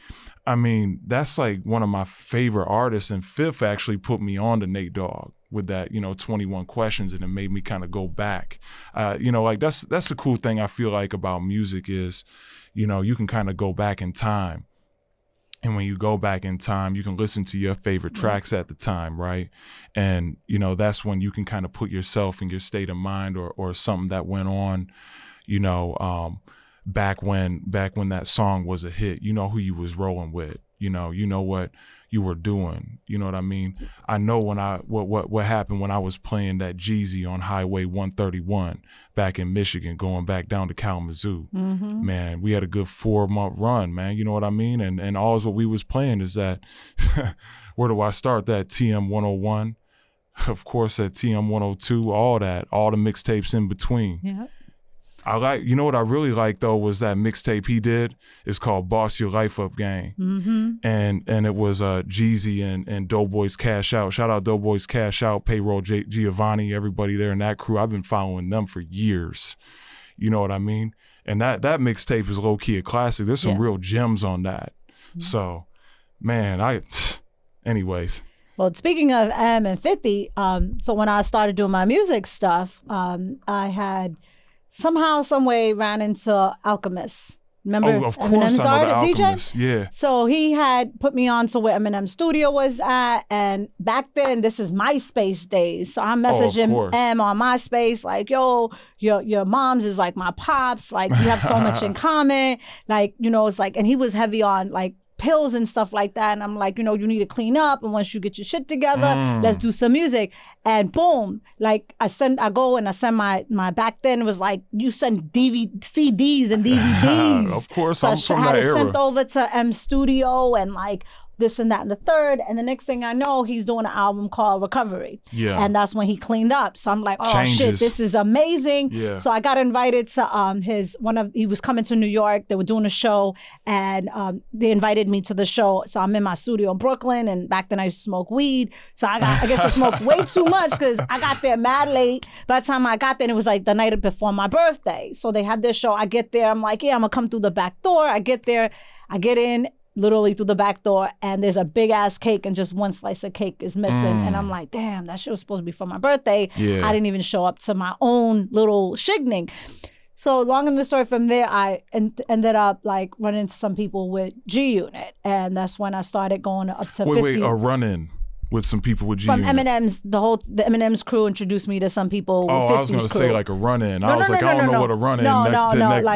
I mean, that's like one of my favorite artists, and Fifth actually put me on to Nate Dogg with that, you know, 21 Questions, and it made me kind of go back. You know, like, that's the cool thing I feel like about music is, you know, you can kind of go back in time. And when you go back in time, you can listen to your favorite tracks at the time, right? And, you know, that's when you can kind of put yourself in your state of mind or something that went on, you know, back when that song was a hit. You know who you was rolling with, you know what you were doing. You know what I mean? I know what happened when I was playing that Jeezy on Highway 131 back in Michigan, going back down to Kalamazoo. Mm-hmm. Man, we had a good 4-month run, man. You know what I mean? And all what we was playing is that, where do I start? That TM 101, of course, that TM 102, all the mixtapes in between. Yeah. You know what I really like though was that mixtape he did. It's called Boss Your Life Up Gang. Mm-hmm. And it was Jeezy and Doughboys Cash Out. Shout out Doughboys Cash Out, Payroll Giovanni, everybody there in that crew. I've been following them for years. You know what I mean? And that mixtape is low key a classic. There's some real gems on that. Mm-hmm. So, man, anyways. Well, speaking of M and 50, so when I started doing my music stuff, I had somehow, some way ran into Alchemist. Remember? Oh, of course, I know the Alchemist. DJ? Yeah. So he had put me on to where Eminem Studio was at, and back then, this is MySpace days. So I'm messaging M on MySpace, like, yo, your mom's is like my pops, like, we have so much in common. Like, you know, it's like, and he was heavy on, like, pills and stuff like that, and I'm like, you know, you need to clean up, and once you get your shit together, let's do some music. And boom, like, I send my back then it was like, you send CDs and DVDs. Of course, so I'm from that era. I had it sent over to M Studio and like this and that and the third, and the next thing I know, he's doing an album called Recovery. Yeah. And that's when he cleaned up. So I'm like, oh shit, this is amazing. Yeah. So I got invited to he was coming to New York. They were doing a show, and they invited me to the show. So I'm in my studio in Brooklyn, and back then I used to smoke weed. So I guess I smoked way too much because I got there mad late. By the time I got there, it was like the night before my birthday. So they had this show. I get there, I'm like, yeah, I'm gonna come through the back door. I get there, I get in, literally through the back door, and there's a big ass cake and just one slice of cake is missing. And I'm like, damn, that shit was supposed to be for my birthday. Yeah. I didn't even show up to my own little shigning. So long in the story from there, I ended up like running into some people with G-Unit, and that's when I started going up to 50. Wait, a run-in with some people with G-Unit? From Eminem's, the Eminem's crew introduced me to some people with 50's crew. I was going to say like a run-in. I was like, I don't know what a run-in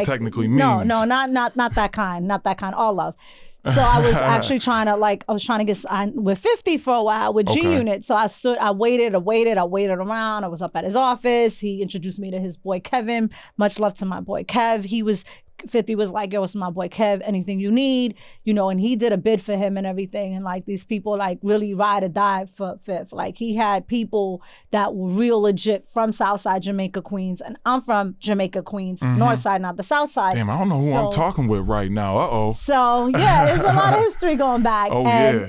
technically means. No, not that kind. Not that kind. All love. So I was actually trying to get signed with 50 for a while with G-Unit. So I waited around. I was up at his office. He introduced me to his boy Kevin. Much love to my boy Kev. 50 was like, yo, it's my boy Kev, anything you need, you know, and he did a bid for him and everything. And like these people like really ride or die for Fifth. Like he had people that were real legit from Southside Jamaica, Queens. And I'm from Jamaica, Queens, North Side, not the South Side. Damn, I don't know who I'm talking with right now. Uh-oh. So yeah, there's a lot of history going back.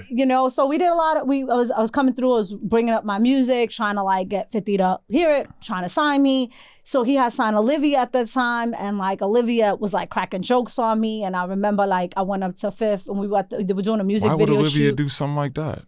You know, so we did a lot of, I was coming through, I was bringing up my music, trying to like get 50 to hear it, trying to sign me. So he had signed Olivia at the time, and like Olivia was like cracking jokes on me. And I remember like I went up to Fifth, and they were doing a music video shoot. Why would Olivia do something like that?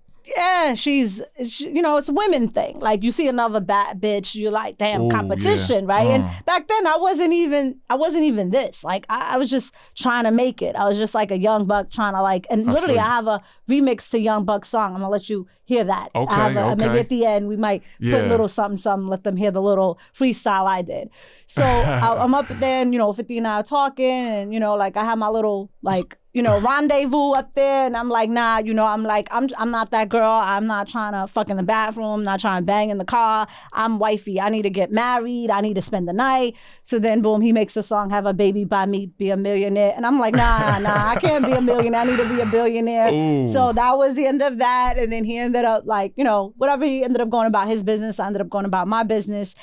she's, you know, it's a women thing. Like you see another bad bitch, you're like, damn, competition, right? And back then I wasn't even this. Like I was just trying to make it. I was just like a young buck trying to like, and literally I have a remix to Young Buck's song. I'm gonna let you hear that. Okay. Maybe at the end we might put a little something, let them hear the little freestyle I did. So I'm up there and, you know, 50 and I are talking and, you know, like I have my little like, you know, rendezvous up there, and I'm like, nah, you know, I'm like, I'm not that girl. I'm not trying to fuck in the bathroom. I'm not trying to bang in the car. I'm wifey. I need to get married. I need to spend the night. So then, boom, he makes a song, have a baby by me, be a millionaire. And I'm like, nah, I can't be a millionaire. I need to be a billionaire. Ooh. So that was the end of that. And then he ended up like, you know, whatever he ended up going about his business, I ended up going about my business.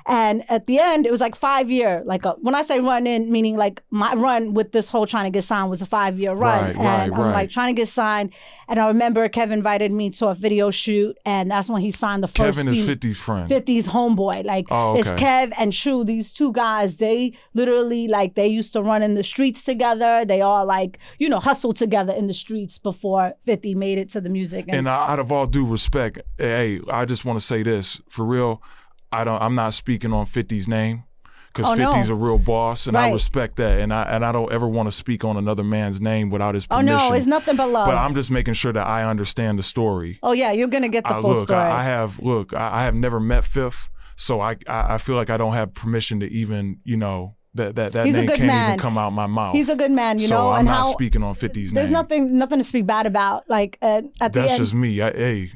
And at the end, it was like 5 year, like when I say run in, meaning like my run with this whole trying to get signed was a 5 year run. I'm like trying to get signed. And I remember Kevin invited me to a video shoot, and that's when he signed the first. Kevin is 50's friend. 50's homeboy. Like it's Kev and True, these two guys, they literally like, they used to run in the streets together. They all like, you know, hustled together in the streets before 50 made it to the music. And out of all due respect, hey, I just want to say this, for real, I'm not speaking on 50's name, because 50's a real boss, and I respect that, and I don't ever want to speak on another man's name without his permission. Oh no, it's nothing but love. But I'm just making sure that I understand the story. Oh yeah, you're gonna get the full story. I have never met Fifth, so I feel like I don't have permission to even, you know, that name can't even come out my mouth. He's a good man, you know. So I'm not speaking on 50's name. There's nothing to speak bad about. Like at the end, that's just me. Hey.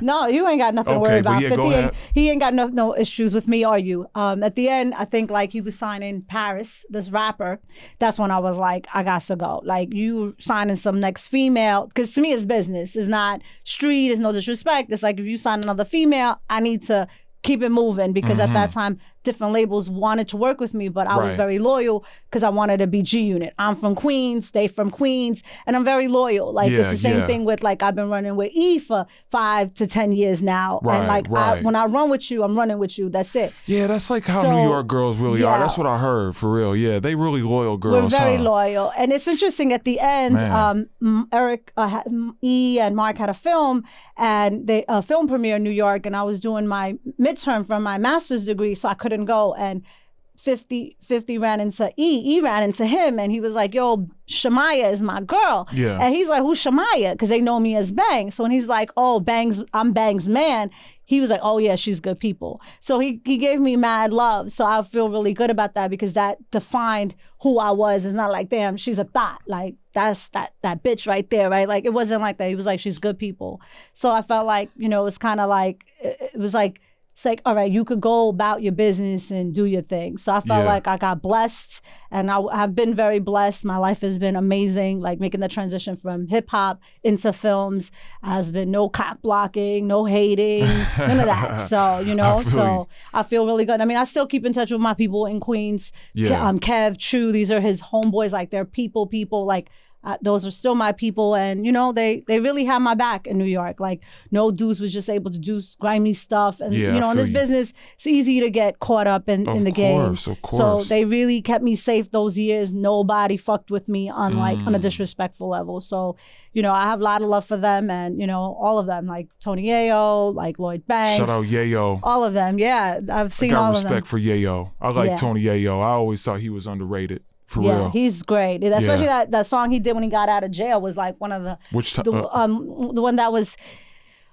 No, you ain't got nothing to worry about. Yeah, 50 he ain't got no issues with me or you. At the end, I think like he was signing Paris, this rapper. That's when I was like, I got to go. Like you signing some next female, because to me it's business. It's not street. It's no disrespect. It's like if you sign another female, I need to keep it moving, because at that time different labels wanted to work with me, but I was very loyal because I wanted to be G Unit. I'm from Queens, they from Queens, and I'm very loyal. Like it's the same thing with like I've been running with E for 5 to 10 years now, and like when I run with you, I'm running with you. That's it. Yeah, that's like how New York girls really are. That's what I heard, for real. Yeah, they really loyal girls. We're very loyal, and it's interesting. At the end, Eric, E, and Mark had a film, and they film premiere in New York, and I was doing my midterm from my master's degree, so I couldn't go. And 50 ran into E ran into him, and he was like, yo, Shumaya is my girl. Yeah. And he's like, who's Shumaya? Because they know me as Bang. So when he's like, oh, I'm Bang's man, he was like, oh yeah, she's good people. So he gave me mad love. So I feel really good about that, because that defined who I was. It's not like, damn, she's a thought. Like that's that bitch right there, right? Like it wasn't like that. He was like, she's good people. So I felt like, you know, it's kind of like, it was like, it's like, all right, you could go about your business and do your thing. So I felt like I got blessed, and I've been very blessed. My life has been amazing, like making the transition from hip hop into films. Has been no cock blocking, no hating, none of that. So, you know, I feel really good. I mean, I still keep in touch with my people in Queens. Kev, True, these are his homeboys. Like they're people, like, those are still my people, and you know they really have my back in New York. Like no dudes was just able to do grimy stuff, and you know in this business it's easy to get caught up in the game. Of course. So they really kept me safe those years. Nobody fucked with me on on a disrespectful level. So you know I have a lot of love for them, and you know all of them, like Tony Yayo, like Lloyd Banks. Shout out Yayo. All of them, yeah. I've seen all of them. I got respect for Yayo. I like Tony Yayo. I always thought he was underrated. For real. He's great. Especially that song he did when he got out of jail was like one of the the one that was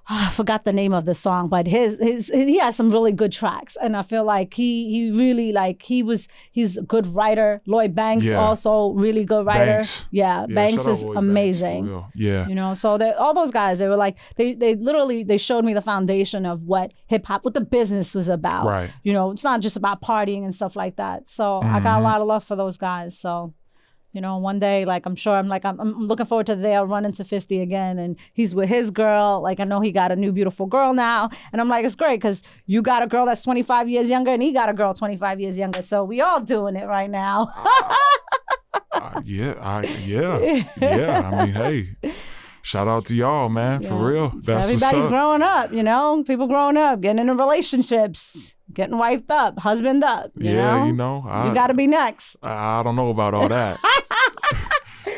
I forgot the name of the song, but he has some really good tracks, and I feel like he really like he's a good writer. Lloyd Banks also really good writer. Banks is amazing. Banks, you know, so all those guys, they were like they literally showed me the foundation of what hip hop, what the business was about. Right. You know, it's not just about partying and stuff like that. So I got a lot of love for those guys. So. You know, one day, like, I'm looking forward to the day I'll run into 50 again, and he's with his girl. Like, I know he got a new beautiful girl now, and I'm like, it's great because you got a girl that's 25 years younger, and he got a girl 25 years younger. So we all doing it right now. I mean, hey. Shout out to y'all, man, for real. That's everybody's growing up, you know? People growing up, getting into relationships, getting wifed up, husband up, you know? You know. You got to be next. I don't know about all that.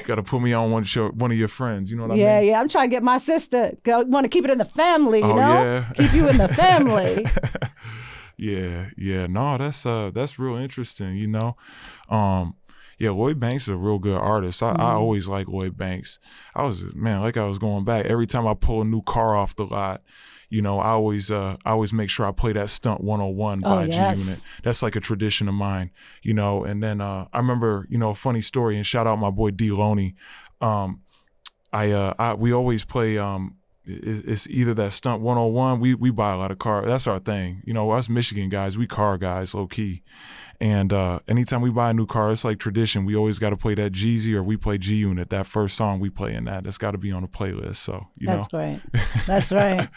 Got to put me on one of your friends. You know what I Yeah, mean? yeah. I'm trying to get my sister. I want to keep it in the family, you know? Yeah. Keep you in the family. Yeah. No, that's real interesting, you know. Yeah, Lloyd Banks is a real good artist. I always like Lloyd Banks. I was going back. Every time I pull a new car off the lot, you know, I always make sure I play that Stunt 101 by G-Unit. That's like a tradition of mine, you know. And then I remember, you know, a funny story, and shout out my boy D Loney. We always play it's either that Stunt 101. We buy a lot of cars. That's our thing. You know, us Michigan guys, we car guys, low key. And anytime we buy a new car, it's like tradition. We always got to play that Jeezy, or we play G-Unit. That first song we play in that's got to be on the playlist. So, you know. That's great. That's right.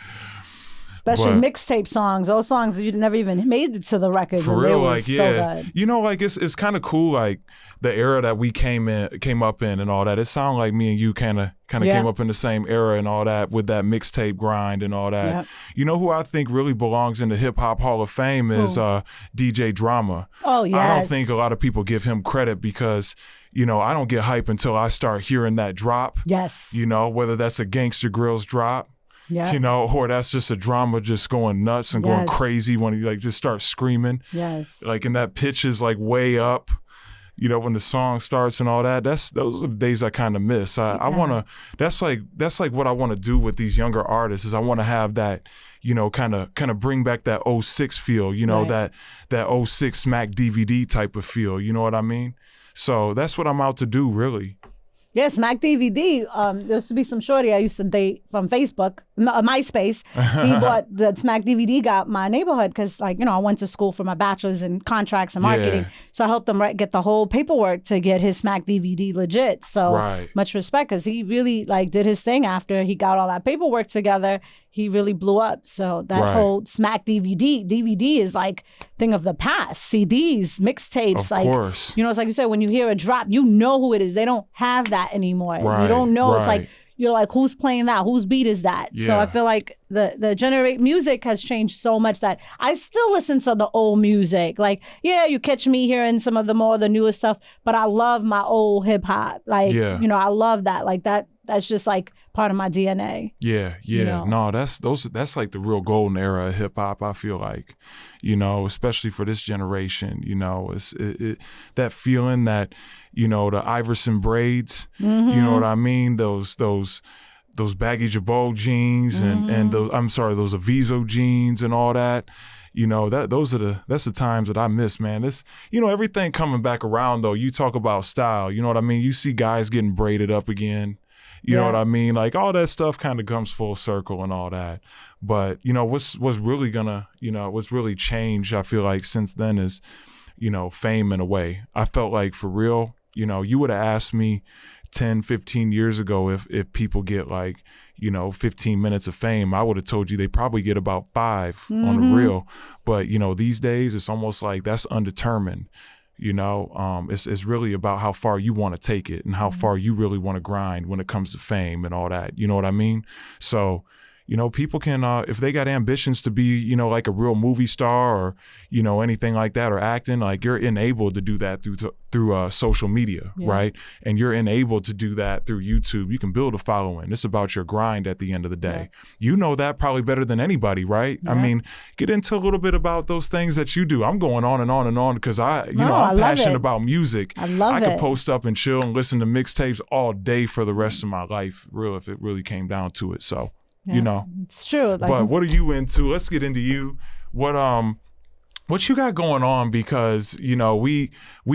Especially mixtape songs. Those songs you never even made it to the record. For real, like, yeah. So good. You know, like it's kind of cool, like the era that we came up in and all that. It sounded like me and you kind of came up in the same era and all that, with that mixtape grind and all that. Yep. You know who I think really belongs in the Hip Hop Hall of Fame is DJ Drama. Oh, yes. I don't think a lot of people give him credit because, you know, I don't get hype until I start hearing that drop. Yes. You know, whether that's a Gangsta Grillz drop. Yeah. You know, or that's just a drama just going nuts and going crazy when he like just starts screaming. Yes. Like, and that pitch is like way up, you know, when the song starts and all that. Those are the days I kind of miss. I want to, that's like what I want to do with these younger artists is I want to have that, you know, kind of bring back that 06 feel, you know, that 06 Smack DVD type of feel. You know what I mean? So that's what I'm out to do, really. Yeah, Smack DVD. There used to be some shorty I used to date from Facebook, MySpace. He bought the Smack DVD, got my neighborhood because, like, you know, I went to school for my bachelor's in contracts and marketing. So I helped him get the whole paperwork to get his Smack DVD legit. So much respect, because he really like did his thing after he got all that paperwork together. He really blew up. So that whole Smack DVD is like thing of the past. CDs, mixtapes, of course. You know, it's like you said, when you hear a drop, you know who it is. They don't have that anymore. You don't know. It's like, you're like, who's playing that? Whose beat is that? Yeah. So I feel like the music has changed so much that I still listen to the old music. Like, yeah, you catch me hearing some of the newer stuff, but I love my old hip hop. Like, you know, I love that. Like that's just like part of my DNA. Yeah. You know? No, that's like the real golden era of hip hop, I feel like, you know, especially for this generation, you know, it's that feeling that, you know, the Iverson braids, you know what I mean? Those baggy Jabot jeans and those Aviso jeans and all that. You know, that's the times that I miss, man. This, you know, everything coming back around though. You talk about style, you know what I mean? You see guys getting braided up again. You know what I mean? Like all that stuff kind of comes full circle and all that. But, you know, what's really changed, I feel like, since then is, you know, fame in a way. I felt like for real, you know, you would have asked me 10, 15 years ago if people get like, you know, 15 minutes of fame, I would have told you they probably get about 5 on the real. But, you know, these days it's almost like that's undetermined. You know, it's really about how far you want to take it and how far you really want to grind when it comes to fame and all that. You know what I mean? So, you know, people can, if they got ambitions to be, you know, like a real movie star or, you know, anything like that or acting, like you're enabled to do that through social media, right? And you're enabled to do that through YouTube. You can build a following. It's about your grind at the end of the day. You know that probably better than anybody, right? I mean, get into a little bit about those things that you do. I'm going on and on and on because I'm passionate about music. I could post up and chill and listen to mixtapes all day for the rest of my life, if it really came down to it. So. You know, it's true. Like, but what are you into? Let's get into you. What you got going on? Because, you know, we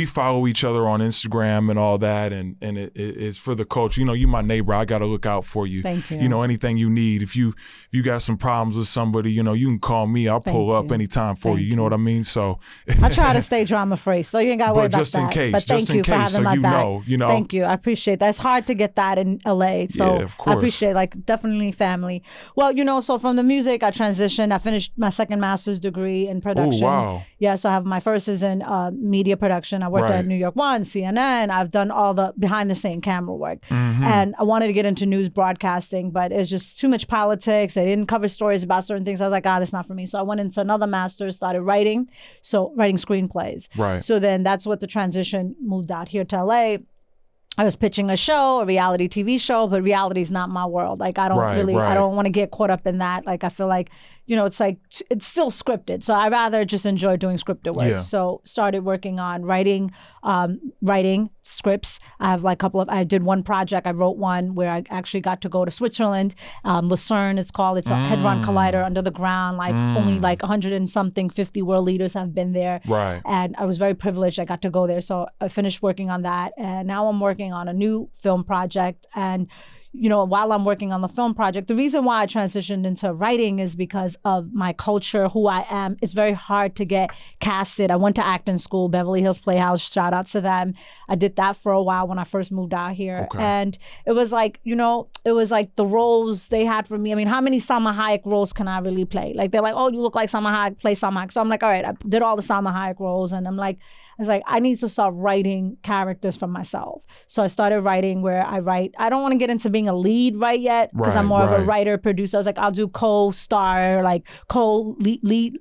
follow each other on Instagram and all that, and it's for the culture. You know, you my neighbor. I got to look out for you. Thank you. You know, anything you need. If you got some problems with somebody, you know, you can call me. I'll pull up anytime for you. You know what I mean? So I try to stay drama free, so you ain't got to worry about that. Just in case, but thank you for having my back. You know. Thank you. I appreciate that. It's hard to get that in LA, so of course. I appreciate definitely family. Well, you know, so from the music, I transitioned. I finished my second master's degree in production. Oh, wow. Yeah, so I have my first is in media production. I worked at New York One, CNN. I've done all the behind the scene camera work. And I wanted to get into news broadcasting, but it's just too much politics. They didn't cover stories about certain things. I was like, that's not for me. So I went into another master's, started writing screenplays. Right. So then that's what the transition moved out here to LA. I was pitching a show, a reality TV show, but reality is not my world. Like, I don't I don't want to get caught up in that. Like, I feel like, it's like, it's still scripted. So I rather just enjoy doing scripted work. Yeah. So started working on writing scripts. I have like I did one project. I wrote one where I actually got to go to Switzerland, Lucerne it's called. It's a Hadron Collider under the ground. Like only like 100 and something 50 world leaders have been there. Right. And I was very privileged. I got to go there. So I finished working on that. And now I'm working on a new film project. And while I'm working on the film project, the reason why I transitioned into writing is because of my culture, who I am. It's very hard to get casted. I went to acting school, Beverly Hills Playhouse, shout out to them. I did that for a while when I first moved out here. Okay. And it was like, it was like the roles they had for me. I mean, how many Salma Hayek roles can I really play? Like, they're like, oh, you look like Salma Hayek, play Salma Hayek. So I'm like, all right, I did all the Salma Hayek roles. And I need to start writing characters for myself. So I started writing where I write. I don't want to get into being a lead right yet because I'm more of a writer, producer. I was like, I'll do co-star, like co-lead,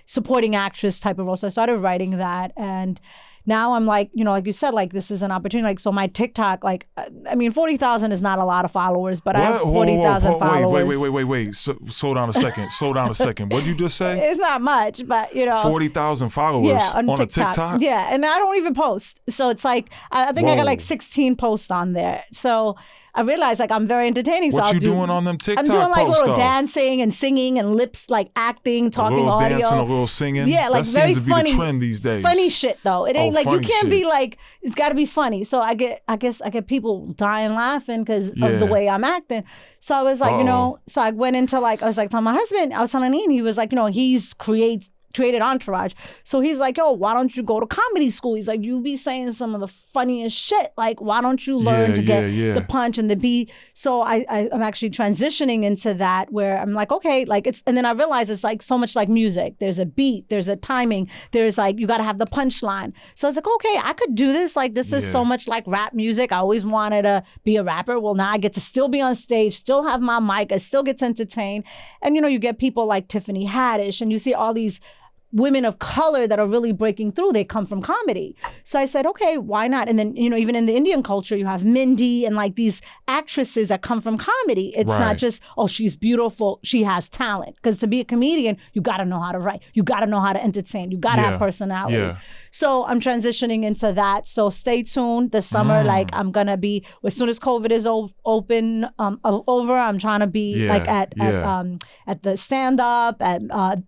supporting actress type of role. So I started writing that. And now I'm like, like you said, like, this is an opportunity. Like, so my TikTok, like, I mean, 40,000 is not a lot of followers, but I have 40,000 followers. Wait. Slow down a second. What did you just say? It's not much, but 40,000 followers on a TikTok? Yeah, and I don't even post. So it's like, I think I got like 16 posts on there. So I realized like I'm very entertaining. What you doing on them TikTok I'm doing like posts, little dancing and singing and lips, like acting, talking audio. A little dancing, a little singing. Yeah, like that very seems to funny. Be the trend these days. Funny shit though. It ain't like you can't shit. Be like, it's got to be funny. So I guess I get people dying laughing because of the way I'm acting. So I was like, so I went into like, I was like telling my husband, I was telling Ian, he was like, he's created Entourage. So he's like, yo, why don't you go to comedy school? He's like, you be saying some of the funniest shit. Like, why don't you learn to get the punch and the beat? So I'm actually transitioning into that where I'm like, okay, like and then I realized it's like so much like music. There's a beat, there's a timing, there's like, you got to have the punchline. So I was like, okay, I could do this. Like, this is so much like rap music. I always wanted to be a rapper. Well, now I get to still be on stage, still have my mic, I still get to entertain. And you get people like Tiffany Haddish and you see all these women of color that are really breaking through. They come from comedy. So I said, okay, why not? And then, even in the Indian culture, you have Mindy and like these actresses that come from comedy. It's not just, oh, she's beautiful, she has talent. Because to be a comedian, you got to know how to write. You got to know how to entertain. You got to have personality. Yeah. So I'm transitioning into that. So stay tuned this summer. Like I'm going to be, as soon as COVID is over, I'm trying to be like at the stand-up, at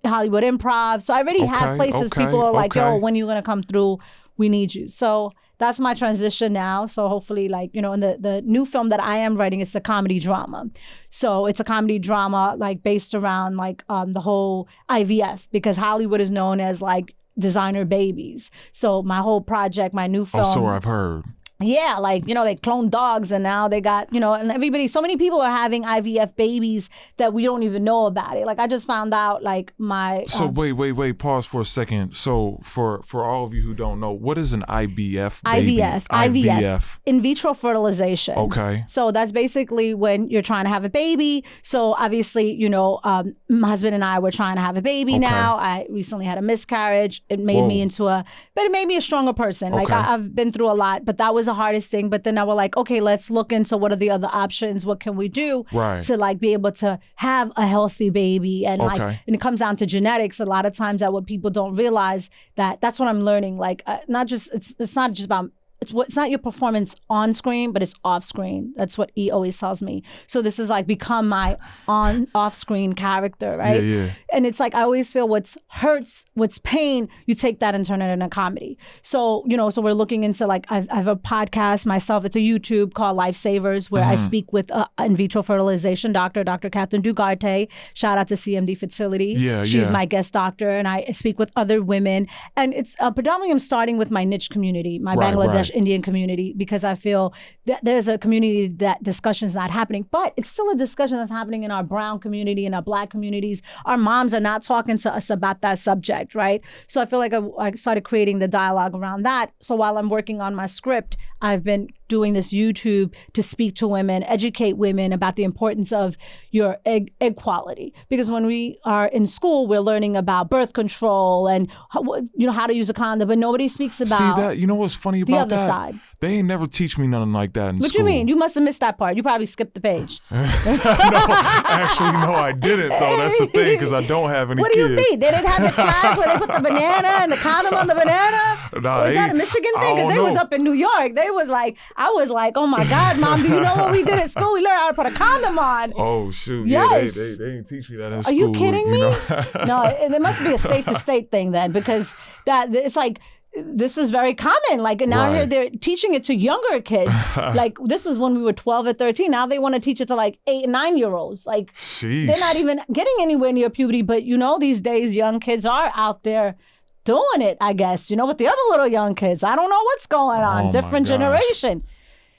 Hollywood Improv. So I already have places people are like, yo, when are you going to come through? We need you. So that's my transition now. So hopefully like, and the new film that I am writing is a comedy drama. So it's a comedy drama like based around like the whole IVF because Hollywood is known as like designer babies. So my whole project, my new film. So I've heard. Yeah, like, they clone dogs and now they got, and everybody, so many people are having IVF babies that we don't even know about it. Like I just found out like my... So wait, pause for a second. So for all of you who don't know, what is an IVF baby? IVF. In vitro fertilization. Okay. So that's basically when you're trying to have a baby. So obviously, my husband and I were trying to have a baby now. I recently had a miscarriage. It made me it made me a stronger person. Like I've been through a lot, but that was the hardest thing. But then I was like, okay, let's look into what are the other options. What can we do to like be able to have a healthy baby? And like, and it comes down to genetics. A lot of times that what people don't realize that's what I'm learning. Like it's not just about, it's not your performance on screen, but it's off screen. That's what he always tells me. So this is like become my off screen character, right? Yeah. And it's like I always feel what's hurts, what's pain, you take that and turn it into comedy. So so we're looking into like I have a podcast myself. It's a YouTube called Lifesavers where I speak with in vitro fertilization doctor, Dr. Catherine Dugarte. Shout out to CMD Fertility. She's my guest doctor, and I speak with other women. And it's predominantly I'm starting with my niche community, my Bangladesh Indian community, because I feel that there's a community that discussion is not happening, but it's still a discussion that's happening in our brown community and our black communities. Our moms are not talking to us about that subject, right? So I feel like I started creating the dialogue around that. So while I'm working on my script, I've been doing this YouTube to speak to women, educate women about the importance of your egg quality. Because when we are in school, we're learning about birth control and how to use a condom, but nobody speaks about See that? You know what's funny about the other side. They ain't never teach me nothing like that in school. What you mean? You must have missed that part. You probably skipped the page. No, actually, no, I didn't, though. That's the thing, because I don't have any kids. What do you mean? They didn't have the class where they put the banana and the condom on the banana? Nah, was that a Michigan thing? Because they was up in New York. They was like, I was like, oh my God, Mom, do you know what we did at school? We learned how to put a condom on. Oh, shoot. Yes. Yeah, they didn't teach me that in school. Are you kidding me? Know? No, it must be a state-to-state thing then, because that it's like, this is very common. Like, and now here they're teaching it to younger kids. Like, this was when we were 12 or 13. Now they want to teach it to like 8 and 9-year-olds. Like, Sheesh. They're not even getting anywhere near puberty. But you know, these days, young kids are out there doing it, I guess. You know, with the other little young kids. I don't know what's going on. Different generation.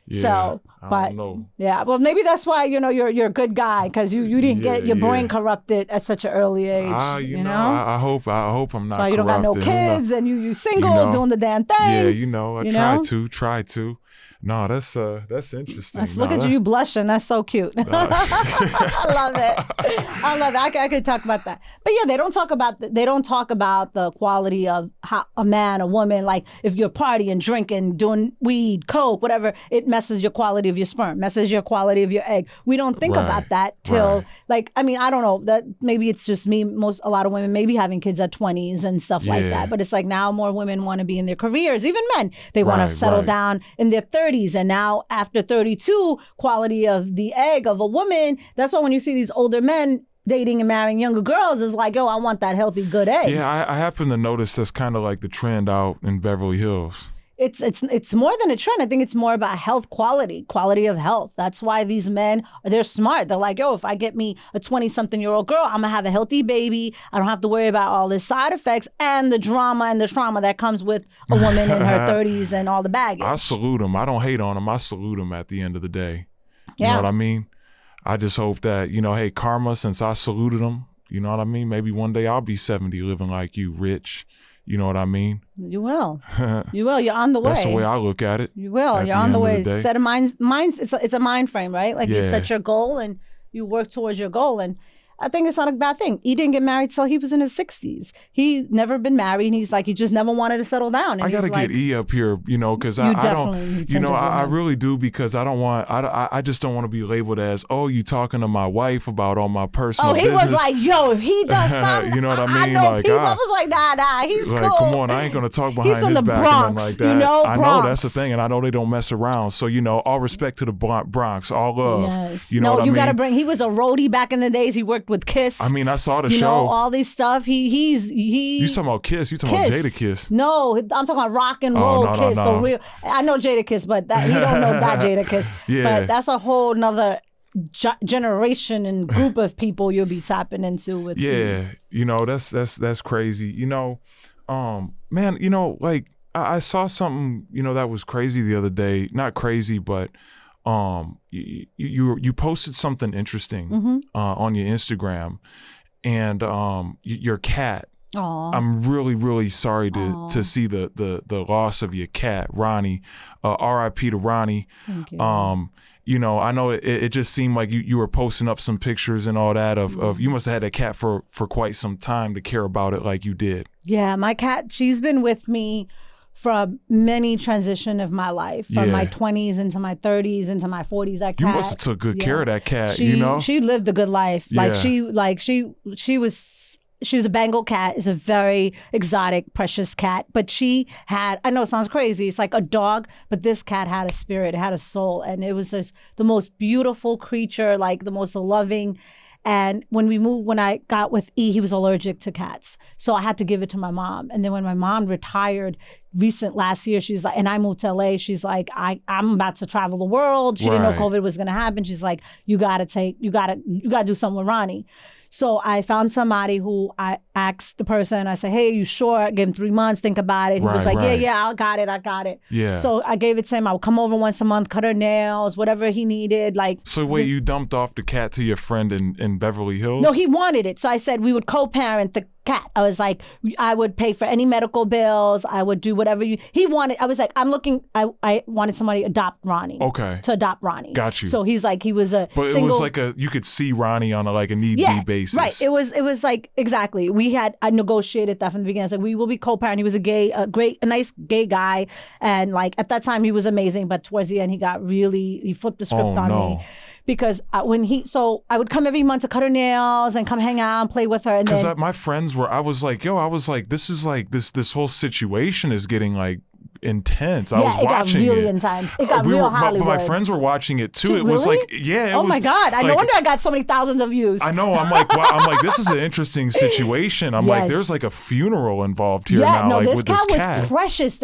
Yeah, so, I don't know. Yeah, well, maybe that's why, you know, you're a good guy, because you didn't get your brain corrupted at such an early age. You know, I hope I'm not. So you don't got no kids, and you single, doing the damn thing. Yeah, you know, I try to. No, that's interesting. Look at you blushing. That's so cute. I love it. I love it. I could talk about that. But yeah, they don't talk about the quality of how a man, a woman, like if you're partying, drinking, doing weed, coke, whatever, it messes your quality of your sperm, messes your quality of your egg. We don't think about that till like, I mean, I don't know, that maybe it's just me. A lot of women maybe having kids at 20s and stuff like that. But it's like now more women want to be in their careers, even men. They want to settle down in their 30s. And now after 32, quality of the egg of a woman, that's why when you see these older men dating and marrying younger girls, is like, yo, I want that healthy, good egg. Yeah, I happen to notice that's kind of like the trend out in Beverly Hills. It's more than a trend. I think it's more about health quality of health. That's why these men, they're smart. They're like, yo, if I get me a 20-something-year-old girl, I'm going to have a healthy baby. I don't have to worry about all the side effects and the drama and the trauma that comes with a woman in her 30s and all the baggage. I salute them. I don't hate on them. I salute them at the end of the day. You know what I mean? I just hope that, you know, hey, karma, since I saluted them, you know what I mean? Maybe one day I'll be 70 living like you, rich. You know what I mean? You will. You will. You're on the way. That's the way I look at it. You will. You're on the way. Set a mind. It's a mind frame, right? Like you set your goal and you work towards your goal. And I think it's not a bad thing. He didn't get married till he was in his 60s. He never been married, and he's like, he just never wanted to settle down. And I gotta get E up here, you know, because I don't, you know, I really do, because I don't want, I just don't want to be labeled as, oh, you talking to my wife about all my personal business. Oh, he was like, yo, if he does something, you know what I mean? I know like, people. I was like, nah, he's like, cool. Come on, I ain't gonna talk behind his back Bronx, and like that. You know, I know that's the thing, and I know they don't mess around. So, you know, all respect to the Bronx, all love. Yes. You know what I mean? Gotta bring. He was a roadie back in the days. He worked with Kiss. I mean, I saw the show. You know, all these stuff. He. You talking about Kiss? You talking about Jada Kiss? No, I'm talking about rock and roll Kiss. No. The real. I know Jada Kiss, but he don't know that Jada Kiss. But that's a whole nother generation and group of people you'll be tapping into with. Yeah, you know, that's crazy. You know, man, you know, like I saw something, you know, that was crazy the other day. Not crazy, but you posted something interesting on your Instagram, and your cat. Aww. I'm really, really sorry to see the loss of your cat, Ronnie. R.I.P. to Ronnie. Thank you. You know, I know it just seemed like you were posting up some pictures and all that of you must have had that cat for quite some time to care about it like you did. Yeah, my cat, she's been with me from many transition of my life, from my 20s into my 30s into my 40s. That cat, you must have took good care of that cat. You know, she lived a good life. Like she was a Bengal cat. Is a very exotic, precious cat. But she had, I know it sounds crazy, it's like a dog, but this cat had a spirit, it had a soul, and it was just the most beautiful creature, like the most loving. And when I got with E, he was allergic to cats. So I had to give it to my mom. And then when my mom retired last year, she's like, and I moved to LA, she's like, I'm about to travel the world. She didn't know COVID was gonna happen. She's like, you gotta do something with Ronnie. So I found somebody who I asked the person, I said, hey, are you sure? I gave him 3 months, think about it. And he was like, yeah, I got it. Yeah. So I gave it to him. I would come over once a month, cut her nails, whatever he needed. Like. So wait, you dumped off the cat to your friend in Beverly Hills? No, he wanted it. So I said we would co-parent cat. I was like, I would pay for any medical bills. I would do whatever he wanted. I was like, I wanted somebody to adopt Ronnie. Okay. To adopt Ronnie. Got you. So he's like, he was a But single, it was like you could see Ronnie on a need be basis. Right. It was like, exactly. I negotiated that from the beginning. I was like, we will be co-parent. He was a nice gay guy. And like, at that time he was amazing. But towards the end, he flipped the script on me. Because I would come every month to cut her nails and come hang out and play with her. Because my friends I was like, this is like, this whole situation is getting like intense. I was watching it. It got really intense. It got real Hollywood. But my friends were watching it too. It really? was like, yeah. Oh my God! No wonder I got so many thousands of views. I know. I'm like, wow, this is an interesting situation. I'm like, there's like a funeral involved here now. No, like, this with cat this was precious.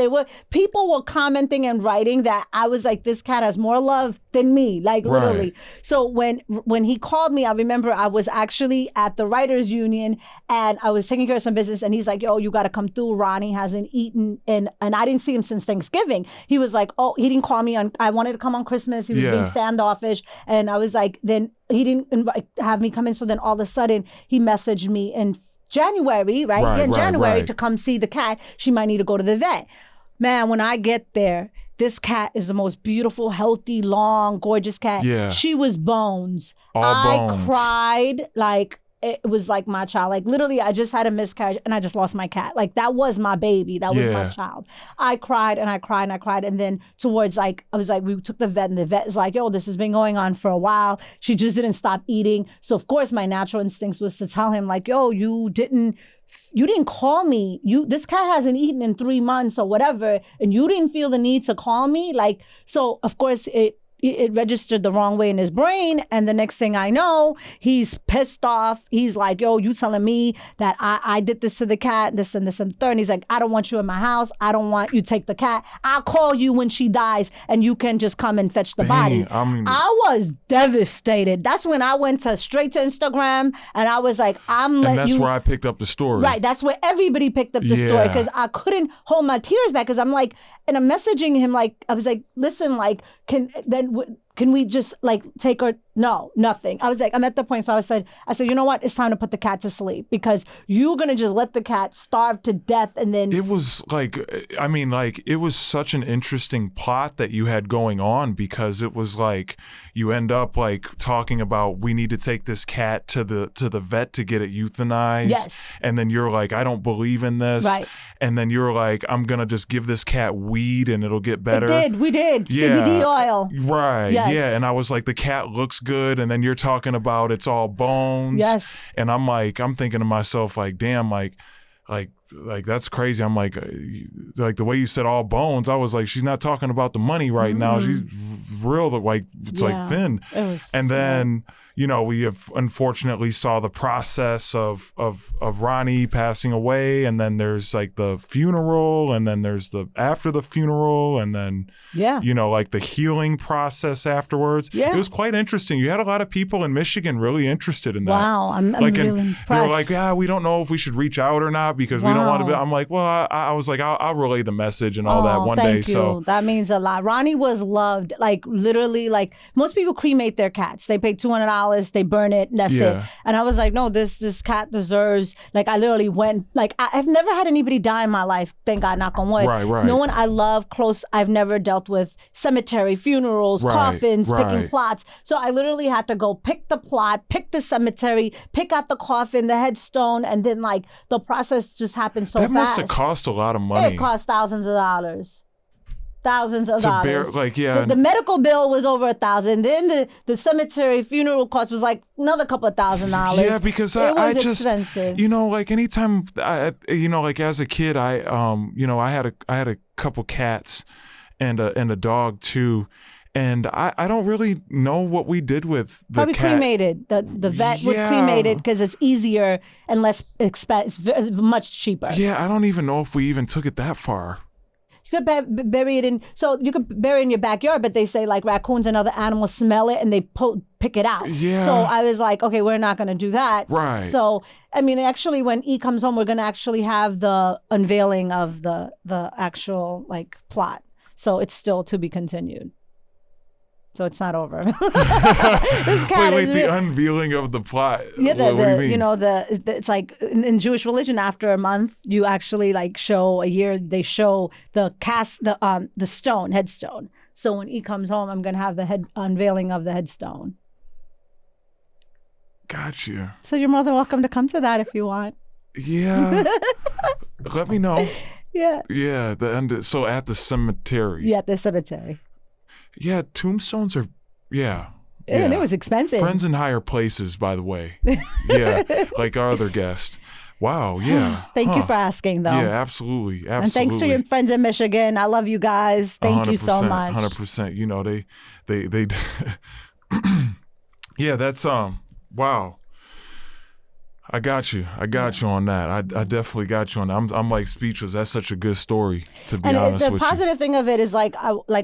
People were commenting and writing that I was like, this cat has more love than me, like literally. Right. So when he called me, I remember I was actually at the writers' union and I was taking care of some business, and he's like, yo, you got to come through. Ronnie hasn't eaten, and I didn't see him since Thanksgiving. He was like, oh, he didn't call me I wanted to come on Christmas. He was being standoffish. And I was like, then he didn't have me come in. So then all of a sudden he messaged me in January, right? In January to come see the cat. She might need to go to the vet. Man, when I get there, this cat is the most beautiful, healthy, long, gorgeous cat. Yeah. She was bones. All bones. I cried like it was like my child. Like literally, I just had a miscarriage and I just lost my cat. Like that was my baby. That was my child. I cried and I cried and I cried. And then towards like, I was like, we took the vet and the vet is like, yo, this has been going on for a while. She just didn't stop eating. So of course my natural instincts was to tell him like, yo, you didn't call me. This cat hasn't eaten in 3 months or whatever. And you didn't feel the need to call me. Like, so of course it registered the wrong way in his brain. And the next thing I know, he's pissed off. He's like, yo, you telling me that I did this to the cat, this and this and the third. And he's like, I don't want you in my house. I don't want you to take the cat. I'll call you when she dies and you can just come and fetch the body. I was devastated. That's when I went straight to Instagram and I was like, and that's where I picked up the story. Right. That's where everybody picked up the story because I couldn't hold my tears back because I'm like, and I'm messaging him like, I was like, listen, like, can we just like take her? No, nothing. I was like, I'm at the point. So I said, you know what? It's time to put the cat to sleep because you're going to just let the cat starve to death. And then it was like, it was such an interesting plot that you had going on because it was like, you end up like talking about, we need to take this cat to the vet to get it euthanized. Yes. And then you're like, I don't believe in this. Right. And then you're like, I'm going to just give this cat weed and it'll get better. We did. Yeah. CBD oil. Right. Yes. Yeah. And I was like, the cat looks good. And then you're talking about it's all bones. Yes. And I'm thinking to myself, like, damn, like that's crazy. I'm like the way you said all bones, I was like, she's not talking about the money right now. She's real, like, it's like thin. And then, we have unfortunately saw the process of Ronnie passing away, and then there's like the funeral, and then there's the after the funeral, and then like the healing process afterwards. Yeah. It was quite interesting. You had a lot of people in Michigan really interested in that. Wow, I'm really impressed. They were like, yeah, we don't know if we should reach out or not because we don't want to be. I'm like, well, I was like, I'll relay the message and all that one day. Thank you. So that means a lot. Ronnie was loved. Like literally, like most people cremate their cats. They pay $200. They burn it. And that's it. And I was like, no, this cat deserves. Like I literally went. Like I've never had anybody die in my life. Thank God, knock on wood. Right. No one I love close. I've never dealt with cemetery, funerals, coffins, picking plots. So I literally had to go pick the plot, pick the cemetery, pick out the coffin, the headstone, and then like the process just happened so fast. That must have cost a lot of money. It cost thousands of dollars. Thousands of dollars. The medical bill was over $1,000. Then the cemetery funeral cost was like another couple of $1,000. Yeah, because I just expensive. Like anytime like as a kid, I had a couple cats and a dog too. And I don't really know what we did with the Probably cat. Cremated. The vet would cremate it because it's easier and less expensive, much cheaper. Yeah, I don't even know if we even took it that far. You could bury it in, so you could bury it in your backyard, but they say like raccoons and other animals smell it and they pick it out. Yeah. So I was like, okay, we're not going to do that. Right. So, I mean, actually, when E comes home, we're going to actually have the unveiling of the actual like plot. So it's still to be continued. So it's not over. This cat wait, is the unveiling of the plot. Yeah, what do you mean? you know, it's like in Jewish religion, after a month, you actually like show a year. They show the headstone. So when he comes home, I'm gonna have the unveiling of the headstone. Gotcha. So you're more than welcome to come to that if you want. Yeah. Let me know. Yeah. Yeah. So at the cemetery. Yeah, at the cemetery. Yeah, tombstones are, yeah. And it was expensive. Friends in higher places, by the way. Yeah, like our other guest. Wow, yeah. Thank you for asking, though. Yeah, absolutely. And thanks to your friends in Michigan. I love you guys. Thank you so much. 100%. You know, they yeah, that's, wow. I got you on that. I definitely got you on that. I'm like speechless. That's such a good story, to be honest with you. The positive thing of it is like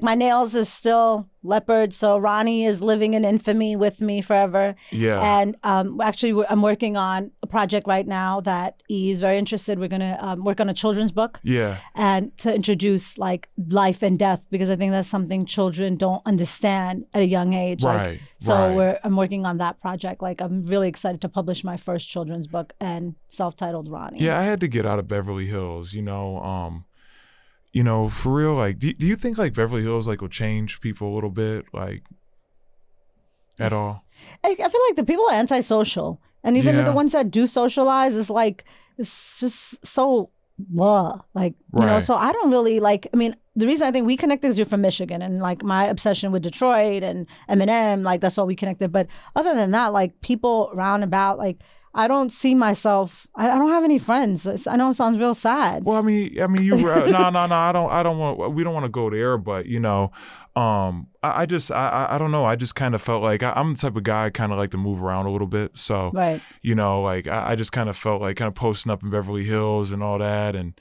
my nails is still leopard. So Ronnie is living in infamy with me forever. Yeah. And actually, I'm working on a project right now that he's very interested. We're going to work on a children's book. Yeah. And to introduce like life and death, because I think that's something children don't understand at a young age. Right. I'm working on that project. Like I'm really excited to publish my first children's book and self-titled Ronnie. Yeah, I had to get out of Beverly Hills, for real, like, do you think like Beverly Hills like will change people a little bit, like, at all? I feel like the people are antisocial, and even the ones that do socialize is like, it's just so blah, like, you know. So I don't really like. I mean, the reason I think we connected is you're from Michigan, and like my obsession with Detroit and Eminem, like that's all we connected. But other than that, like people round about, like. I don't see myself. I don't have any friends. I know it sounds real sad. Well, I mean, you were no. I don't want. We don't want to go there. But I don't know. I just kind of felt like I'm the type of guy I kind of like to move around a little bit. So, right. Like I just kind of felt like kind of posting up in Beverly Hills and all that, and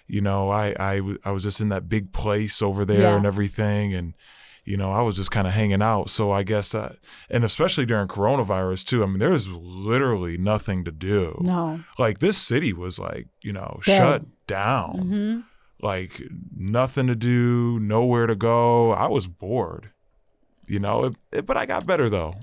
I was just in that big place over there and everything, and. I was just kind of hanging out. So I guess, and especially during coronavirus too, I mean, there's literally nothing to do. No. Like this city was like, shut down. Mm-hmm. Like nothing to do, nowhere to go. I was bored, but I got better though.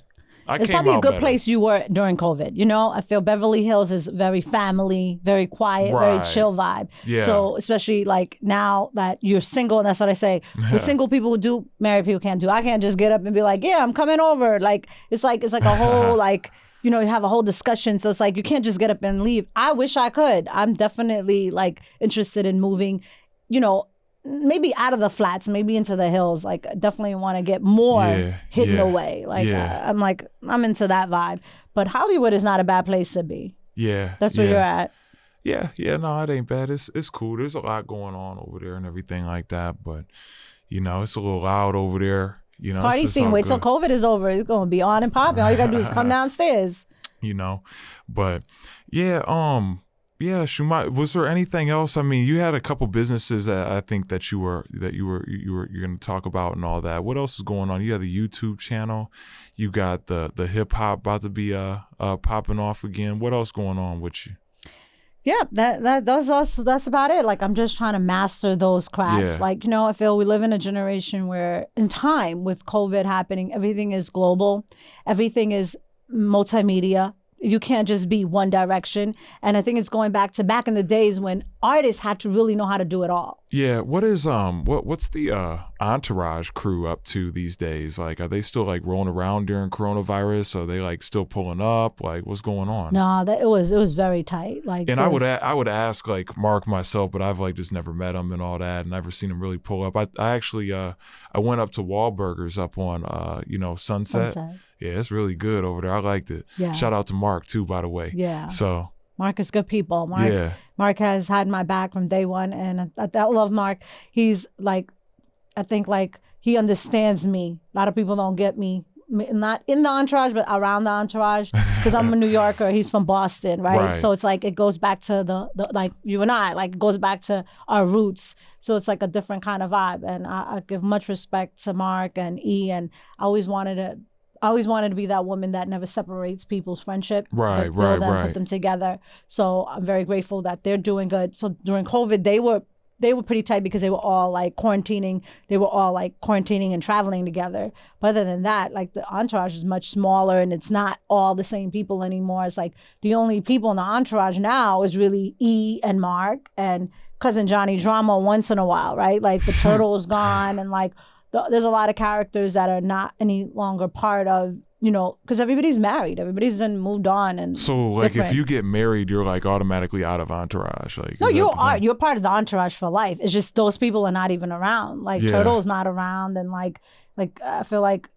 It's probably a good place you were during COVID. I feel Beverly Hills is very family, very quiet, very chill vibe. Yeah. So especially like now that you're single, and that's what I say, the single people do, married people can't do. I can't just get up and be like, yeah, I'm coming over. Like it's like a whole like, you have a whole discussion. So it's like you can't just get up and leave. I wish I could. I'm definitely like interested in moving, maybe out of the flats, maybe into the hills. Like definitely want to get more hidden away. Like I'm into that vibe. But Hollywood is not a bad place to be. Yeah. That's where you're at. Yeah. No, it ain't bad. It's cool. There's a lot going on over there and everything like that. But it's a little loud over there. Party scene. Wait till COVID is over. It's gonna be on and popping. All you gotta do is come downstairs. But yeah. Yeah, Shumaya, was there anything else? I mean, you had a couple businesses that I think that you're going to talk about and all that. What else is going on? You have the YouTube channel. You got the hip hop about to be popping off again. What else going on with you? Yeah, that's about it. Like I'm just trying to master those crafts. Yeah. Like, I feel we live in a generation where in time with COVID happening, everything is global. Everything is multimedia. You can't just be one direction. And I think it's going back in the days when artists had to really know how to do it all. Yeah. What's the Entourage crew up to these days? Like, are they still like rolling around during coronavirus? Are they like still pulling up? Like, what's going on? No, it was very tight. Like, and I would ask like Mark myself, but I've like just never met him and all that, and never seen him really pull up. I actually I went up to Wahlburgers up on Sunset. Yeah, it's really good over there. I liked it. Yeah. Shout out to Mark too, by the way. Yeah. So Mark is good people. Mark has had my back from day one, and I love Mark. He's like, I think like he understands me. A lot of people don't get me, not in the entourage, but around the entourage, because I'm a New Yorker. He's from Boston, right? So it's like it goes back to the like you and I, like it goes back to our roots. So it's like a different kind of vibe, and I give much respect to Mark and E, and I always wanted to be that woman that never separates people's friendship. Put them together. So I'm very grateful that they're doing good. So during COVID, they were they were pretty tight because they were all like quarantining. They were all like quarantining and traveling together. But other than that, like the entourage is much smaller and it's not all the same people anymore. It's like the only people in the entourage now is really E and Mark and Cousin Johnny Drama once in a while, right? Like the turtle is gone and like there's a lot of characters that are not any longer part of, you know, because everybody's married. Everybody's done moved on. And so like different. if you get married, you're like automatically out of entourage. Like no, you're part of the entourage for life. It's just those people are not even around. Like Turtle's not around, and like I feel like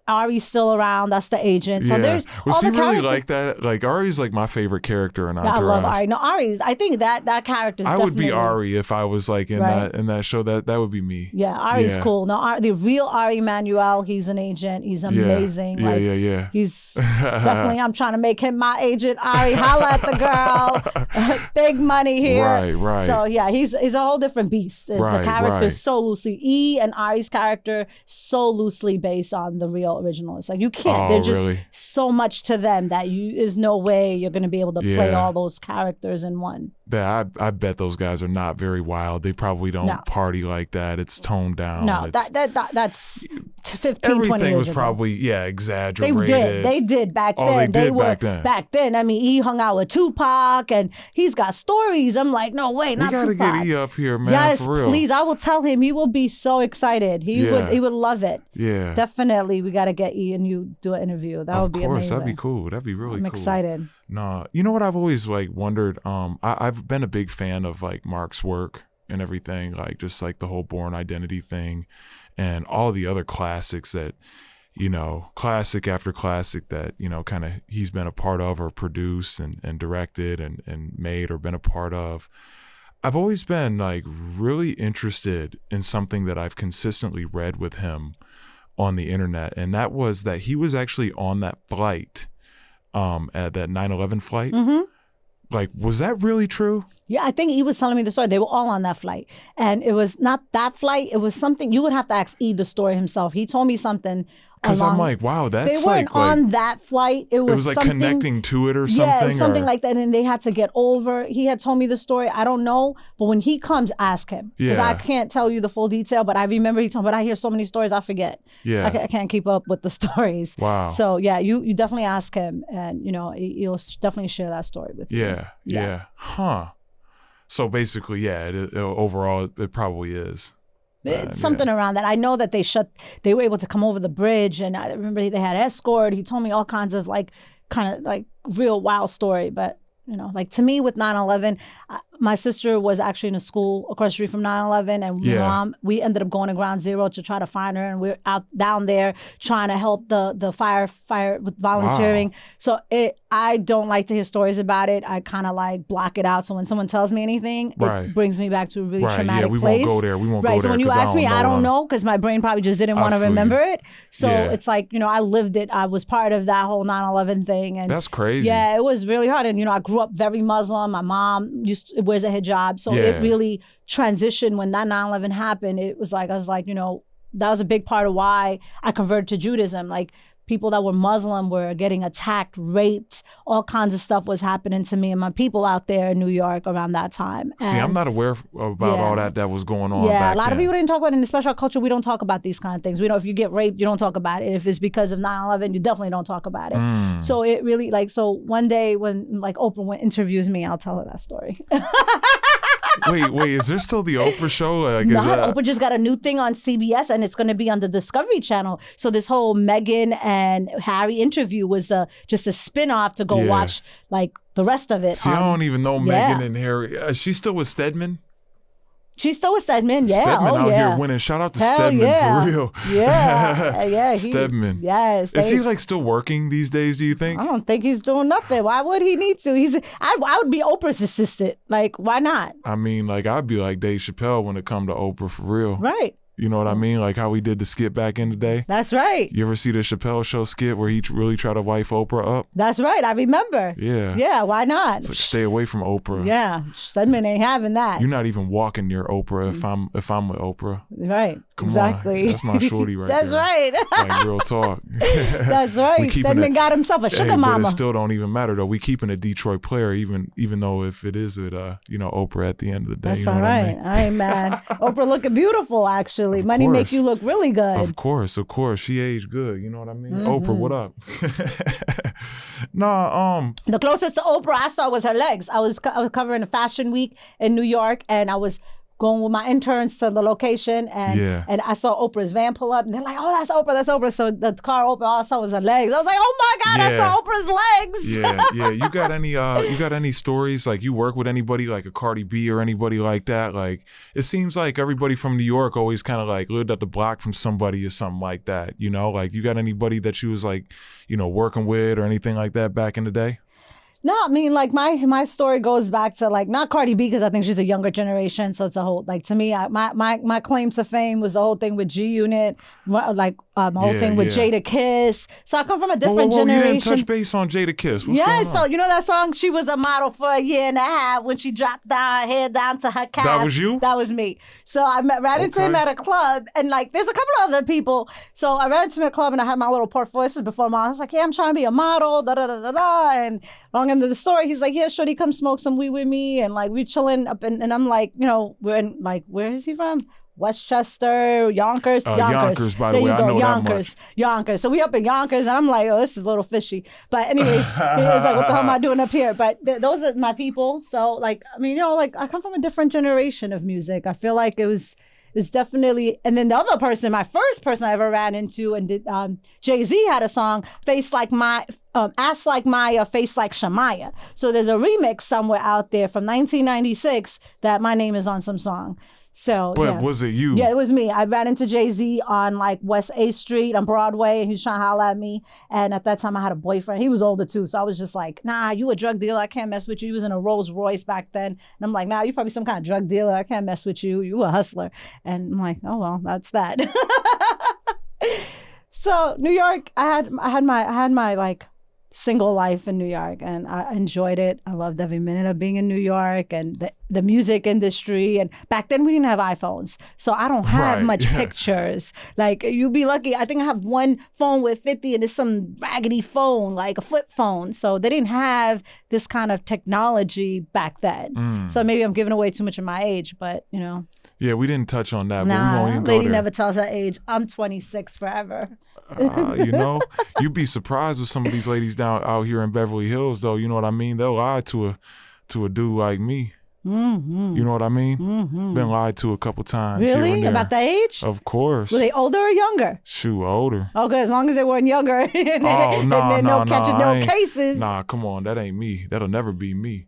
Ari's still around. That's the agent. So there's was all he the really characters. like that? Like Ari's like my favorite character in Entourage. I love Ari. No, Ari's. I think that character's. I would be Ari if I was like in that show. That would be me. Yeah, Ari's cool. No, the real Ari Emanuel. He's an agent. He's amazing. Yeah. He's definitely. I'm trying to make him my agent. Ari, holla at the girl. Big money here. Right. So yeah, he's a whole different beast. The character's so loosely E and Ari's character so loosely based on the real original. It's like you can't. They're just so much to them that there's no way you're going to be able to play all those characters in one. Yeah, I bet those guys are not very wild. They probably don't party like that. It's toned down. No, that's 15, 20 everything years ago. was probably exaggerated. They did back then. They did back then. I mean, E hung out with Tupac and he's got stories. I'm like, no way, not Tupac. We gotta get E up here, man. Yes, for real. please. I will tell him. He will be so excited. He would love it. Yeah, definitely. We gotta get E and you do an interview. That would be amazing. Of course, that'd be cool. That'd be really cool. I'm excited. No, you know what I've always like wondered. I've been a big fan of like Mark's work and everything, like just like the whole Born Identity thing, and all the other classics that, you know, classic after classic that, you know, kind of he's been a part of or produced and directed and made or been a part of. I've always been like really interested in something that I've consistently read with him on the internet, and that was that he was actually on that flight, at that 9/11 flight. Mm-hmm. Like, was that really true? Yeah, I think he was telling me the story. They were all on that flight. And it was not that flight. It was something, you would have to ask E the story himself. He told me something. Because I'm like, wow, that's they weren't on that flight. It was like something, connecting to it or something? Yeah, it was something like that. And they had to get over. He had told me the story. I don't know. But when he comes, ask him. Because I can't tell you the full detail. But I remember he told me, but I hear so many stories, I forget. Yeah. I can't keep up with the stories. Wow. So yeah, you definitely ask him. And, you know, he'll definitely share that story with you. Yeah. Huh. So basically, overall, it probably is. It's something around that. I know that they were able to come over the bridge, and I remember they had escort. He told me all kinds of kind of real wild story. But, you know, like to me with 9/11, my sister was actually in a school across the street from 9/11, and Mom, we ended up going to Ground Zero to try to find her, and we're out down there trying to help the fire with volunteering. Wow. So I don't like to hear stories about it. I kind of like block it out. So when someone tells me anything, it brings me back to a really traumatic place. We won't go there. We won't go there. So when you ask me, I don't know because my brain probably just didn't want to remember it. So it's like, you know, I lived it. I was part of that whole 9/11 thing, and that's crazy. Yeah, it was really hard. And you know, I grew up very Muslim. My mom wears a hijab, so it really transitioned when that 9/11 happened. It was like I was like, you know, that was a big part of why I converted to Judaism. Like people that were Muslim were getting attacked, raped, all kinds of stuff was happening to me and my people out there in New York around that time. See, I'm not aware about all that was going on. Yeah, back a lot then. of people didn't talk about it. In the special culture, we don't talk about these kind of things. We know if you get raped, you don't talk about it. If it's because of 9/11, you definitely don't talk about it. So it really so one day when Oprah interviews me, I'll tell her that story. Wait, is there still the Oprah show? Oprah just got a new thing on CBS, and it's going to be on the Discovery Channel. So this whole Meghan and Harry interview was just a spin-off to go watch the rest of it. See, I don't even know Meghan and Harry. Is she still with Stedman? She's still with Stedman, yeah. Stedman out here winning. Shout out to Stedman for real. Yeah. Stedman. Yes. Is he still working these days, do you think? I don't think he's doing nothing. Why would he need to? I would be Oprah's assistant. Why not? I mean, I'd be like Dave Chappelle when it come to Oprah for real. Right. You know what I mean? Like how we did the skit back in the day. That's right. You ever see the Chappelle Show skit where he really tried to wife Oprah up? That's right. I remember. Yeah. Yeah, why not? It's like, stay away from Oprah. Yeah. Stedman ain't having that. You're not even walking near Oprah if I'm with Oprah. Right. Come exactly. on. That's my shorty right That's there. right. Like real talk. That's right. Stedman got himself a sugar mama. But it still don't even matter though. We keeping a Detroit player even though if it is with Oprah at the end of the day. That's you know all right. What I mean? I ain't mad. Oprah looking beautiful actually. Money make you look really good. Of course. She aged good. You know what I mean? Oprah, what up? The closest to Oprah I saw was her legs. I was covering a fashion week in New York, and I was going with my interns to the location, and I saw Oprah's van pull up, and they're like, "Oh, that's Oprah." So the car opened, all I saw was her legs. I was like, "Oh my God, I saw Oprah's legs." Yeah. You got any stories? Like you work with anybody like a Cardi B or anybody like that? Like it seems like everybody from New York always kind of like lived up the block from somebody or something like that. You know, like you got anybody that you was like, working with or anything like that back in the day? No, I mean, like my story goes back to like not Cardi B because I think she's a younger generation, so it's a whole like to me my claim to fame was the whole thing with G Unit, like the whole thing with Jada Kiss. So I come from a different generation. You didn't touch base on Jada Kiss. What's going on? So you know that song? She was a model for a year and a half when she dropped down her hair down to her calf. That was you? That was me. So I ran into him at a club, and like there's a couple of other people. So I ran into him at a club, and I had my little portfolio. This is before I was like, yeah, I'm trying to be a model, da da da da da, and long into the story, he's like, yeah, shorty, come smoke some weed with me. And like, we chilling up and I'm like, we're in like, where is he from? Westchester, Yonkers. Yonkers, by the way, I know that much. Yonkers. So we up in Yonkers and I'm like, oh, this is a little fishy. But anyways, he was like, what the hell am I doing up here? But those are my people. So like, I mean, like I come from a different generation of music. I feel like it's definitely, and then the other person, my first person I ever ran into and did, Jay-Z had a song, Ass Like Maya, Face Like Shumaya. So there's a remix somewhere out there from 1996 that my name is on some song. So, but was it you? Yeah, it was me. I ran into Jay-Z on like West 8th Street on Broadway, and he was trying to holler at me. And at that time I had a boyfriend. He was older too. So I was just like, nah, you a drug dealer. I can't mess with you. He was in a Rolls Royce back then. And I'm like, nah, you probably some kind of drug dealer. I can't mess with you. You a hustler. And I'm like, oh, well, that's that. So New York, I had my like single life in New York, and I enjoyed it. I loved every minute of being in New York and the music industry. And back then we didn't have iPhones, so I don't have much pictures. Like you'd be lucky. I think I have one phone with 50 and it's some raggedy phone, like a flip phone. So they didn't have this kind of technology back then. So maybe I'm giving away too much of my age, but Yeah, we didn't touch on that. Nah, but we won't even go lady there. never tells her age. I'm 26 forever. You'd be surprised with some of these ladies down out here in Beverly Hills, though. You know what I mean? They'll lie to a dude like me. Mm-hmm. You know what I mean? Mm-hmm. Been lied to a couple times. Really? Here and there. About the age? Of course. Were they older or younger? Shoot, older. Oh, good. As long as they weren't younger. and no catching no cases. Nah, come on. That ain't me. That'll never be me.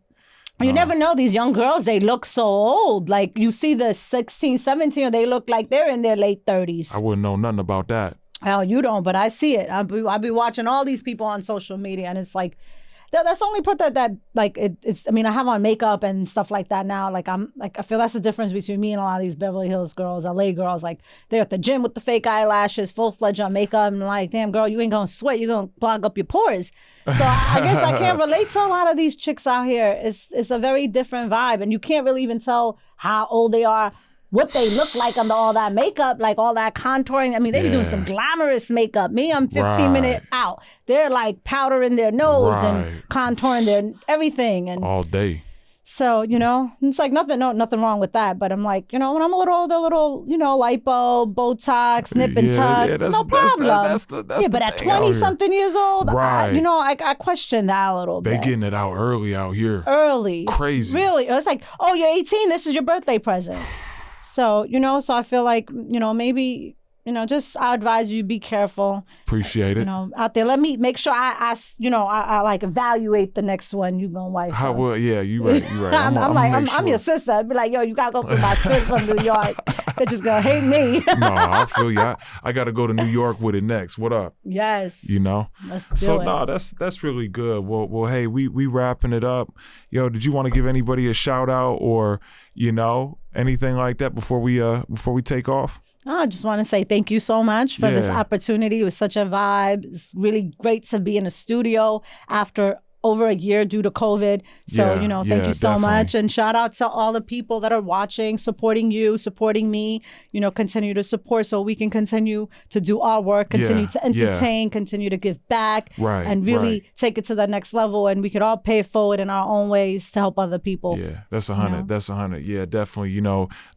You never know. These young girls, they look so old. Like you see the 16, 17, they look like they're in their late 30s. I wouldn't know nothing about that. Hell, you don't, but I see it. I'll be watching all these people on social media, and it's like, that's the only part that like it's. I mean, I have on makeup and stuff like that now. Like I feel that's the difference between me and a lot of these Beverly Hills girls, LA girls. Like they're at the gym with the fake eyelashes, full-fledged on makeup, and like, damn girl, you ain't gonna sweat. You're gonna clog up your pores. So I guess I can't relate to a lot of these chicks out here. It's a very different vibe, and you can't really even tell how old they are, what they look like under all that makeup, like all that contouring. I mean, they be doing some glamorous makeup. Me, I'm 15 minutes out. They're like powdering their nose and contouring their everything. And all day. So, it's like nothing wrong with that. But I'm like, when I'm a little older, lipo, Botox, nip and tuck, no problem. That's but at 20-something years old, I question that a little bit. They getting it out early out here. Early. Crazy. Really. It's like, oh, you're 18. This is your birthday present. So, so I feel like, maybe, just I advise you be careful. Appreciate it. Out there. Let me make sure I like evaluate the next one you gonna wife. Yeah, you right. I'm your sister. I'd be like, yo, you gotta go through my sis from New York. They're just gonna hate me. No, I feel you. I gotta go to New York with it next. What up? Yes. Let's do it. No, that's really good. Well, hey, we wrapping it up. Yo, did you want to give anybody a shout out or, anything like that before we take off? I just want to say thank you so much for this opportunity. It was such a vibe. It's really great to be in a studio after over a year due to COVID. So, thank you so much. And shout out to all the people that are watching, supporting you, supporting me, continue to support so we can continue to do our work, continue to entertain, continue to give back, and really take it to the next level. And we could all pay it forward in our own ways to help other people. Yeah, that's 100. That's 100. Yeah, definitely.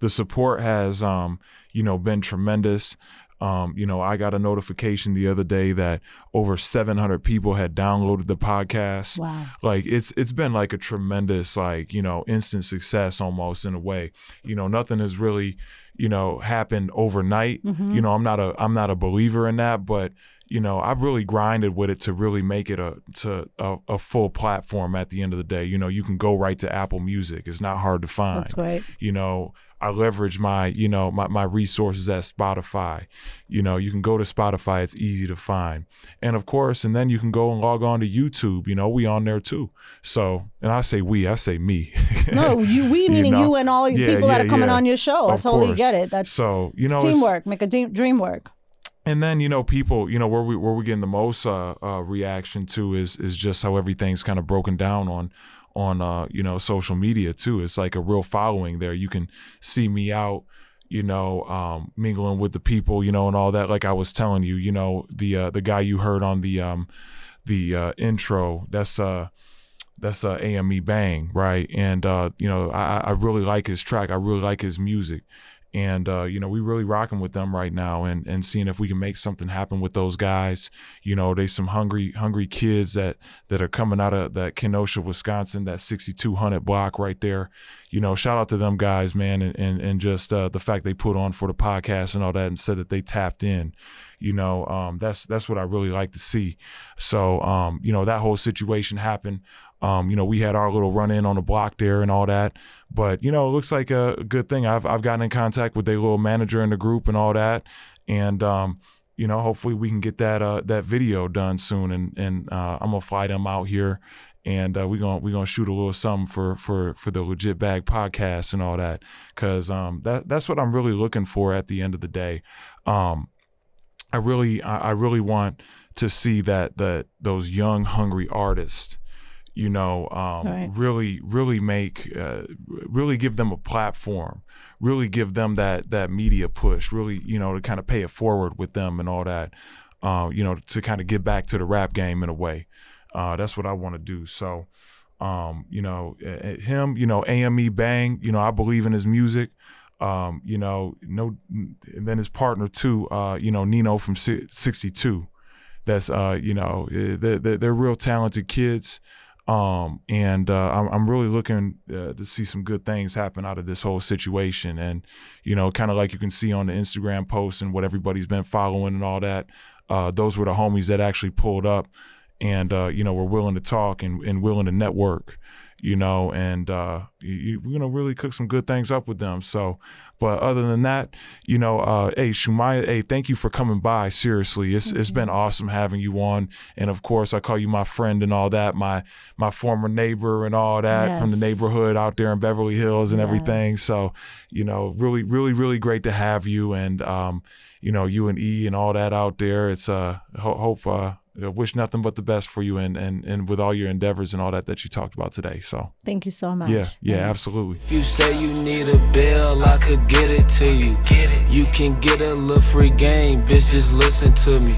The support has, been tremendous. I got a notification the other day that over 700 people had downloaded the podcast. Wow. Like it's been like a tremendous, instant success almost in a way. Nothing has really, happened overnight. Mm-hmm. I'm not a believer in that, but I've really grinded with it to really make it a full platform at the end of the day. You can go right to Apple Music. It's not hard to find. That's great. I leverage my, my resources at Spotify. You can go to Spotify. It's easy to find. And of course, and then you can go and log on to YouTube. We on there too. So, and I say me. No, we meaning you and all your people that are coming on your show. I totally get it. That's so, teamwork, make a dream work. And then, people, where we're getting the most reaction to is just how everything's kind of broken down on social media too. It's like a real following there. You can see me out, mingling with the people, and all that. Like I was telling you, the guy you heard on the intro, that's AME Bang, right? And I really like his track. I really like his music. And, we really rocking with them right now and seeing if we can make something happen with those guys. There's some hungry kids that are coming out of that Kenosha, Wisconsin, that 6200 block right there. Shout out to them guys, man. And just the fact they put on for the podcast and all that and said that they tapped in, that's what I really like to see. So, that whole situation happened. We had our little run in on the block there and all that, but it looks like a good thing. I've gotten in contact with their little manager in the group and all that, and hopefully we can get that video done soon. And I'm gonna fly them out here, and we're gonna shoot a little something for the Legit Bag podcast and all that, because that's what I'm really looking for at the end of the day. I really want to see that those young hungry artists, really make, really give them a platform, really give them that media push, really, to kind of pay it forward with them and all that, to kind of get back to the rap game in a way. That's what I want to do. So, him, AME Bang, I believe in his music. And then his partner too, NinoFrm62nd. That's, they're real talented kids. And I'm really looking to see some good things happen out of this whole situation. And, kind of like you can see on the Instagram posts and what everybody's been following and all that, those were the homies that actually pulled up and, were willing to talk and willing to network, and we're going to really cook some good things up with them. So, but other than that, hey, Shumaya, hey, thank you for coming by. Seriously, it's been awesome having you on. And of course, I call you my friend and all that, my former neighbor and all that from the neighborhood out there in Beverly Hills and everything. So, really, really, really great to have you and, you and E and all that out there. It's hope I wish nothing but the best for you and with all your endeavors and all that you talked about today. So thank you so much. Yeah, absolutely. If you say you need a bill, I could get it to you. You can get a little free game, bitch, just listen to me.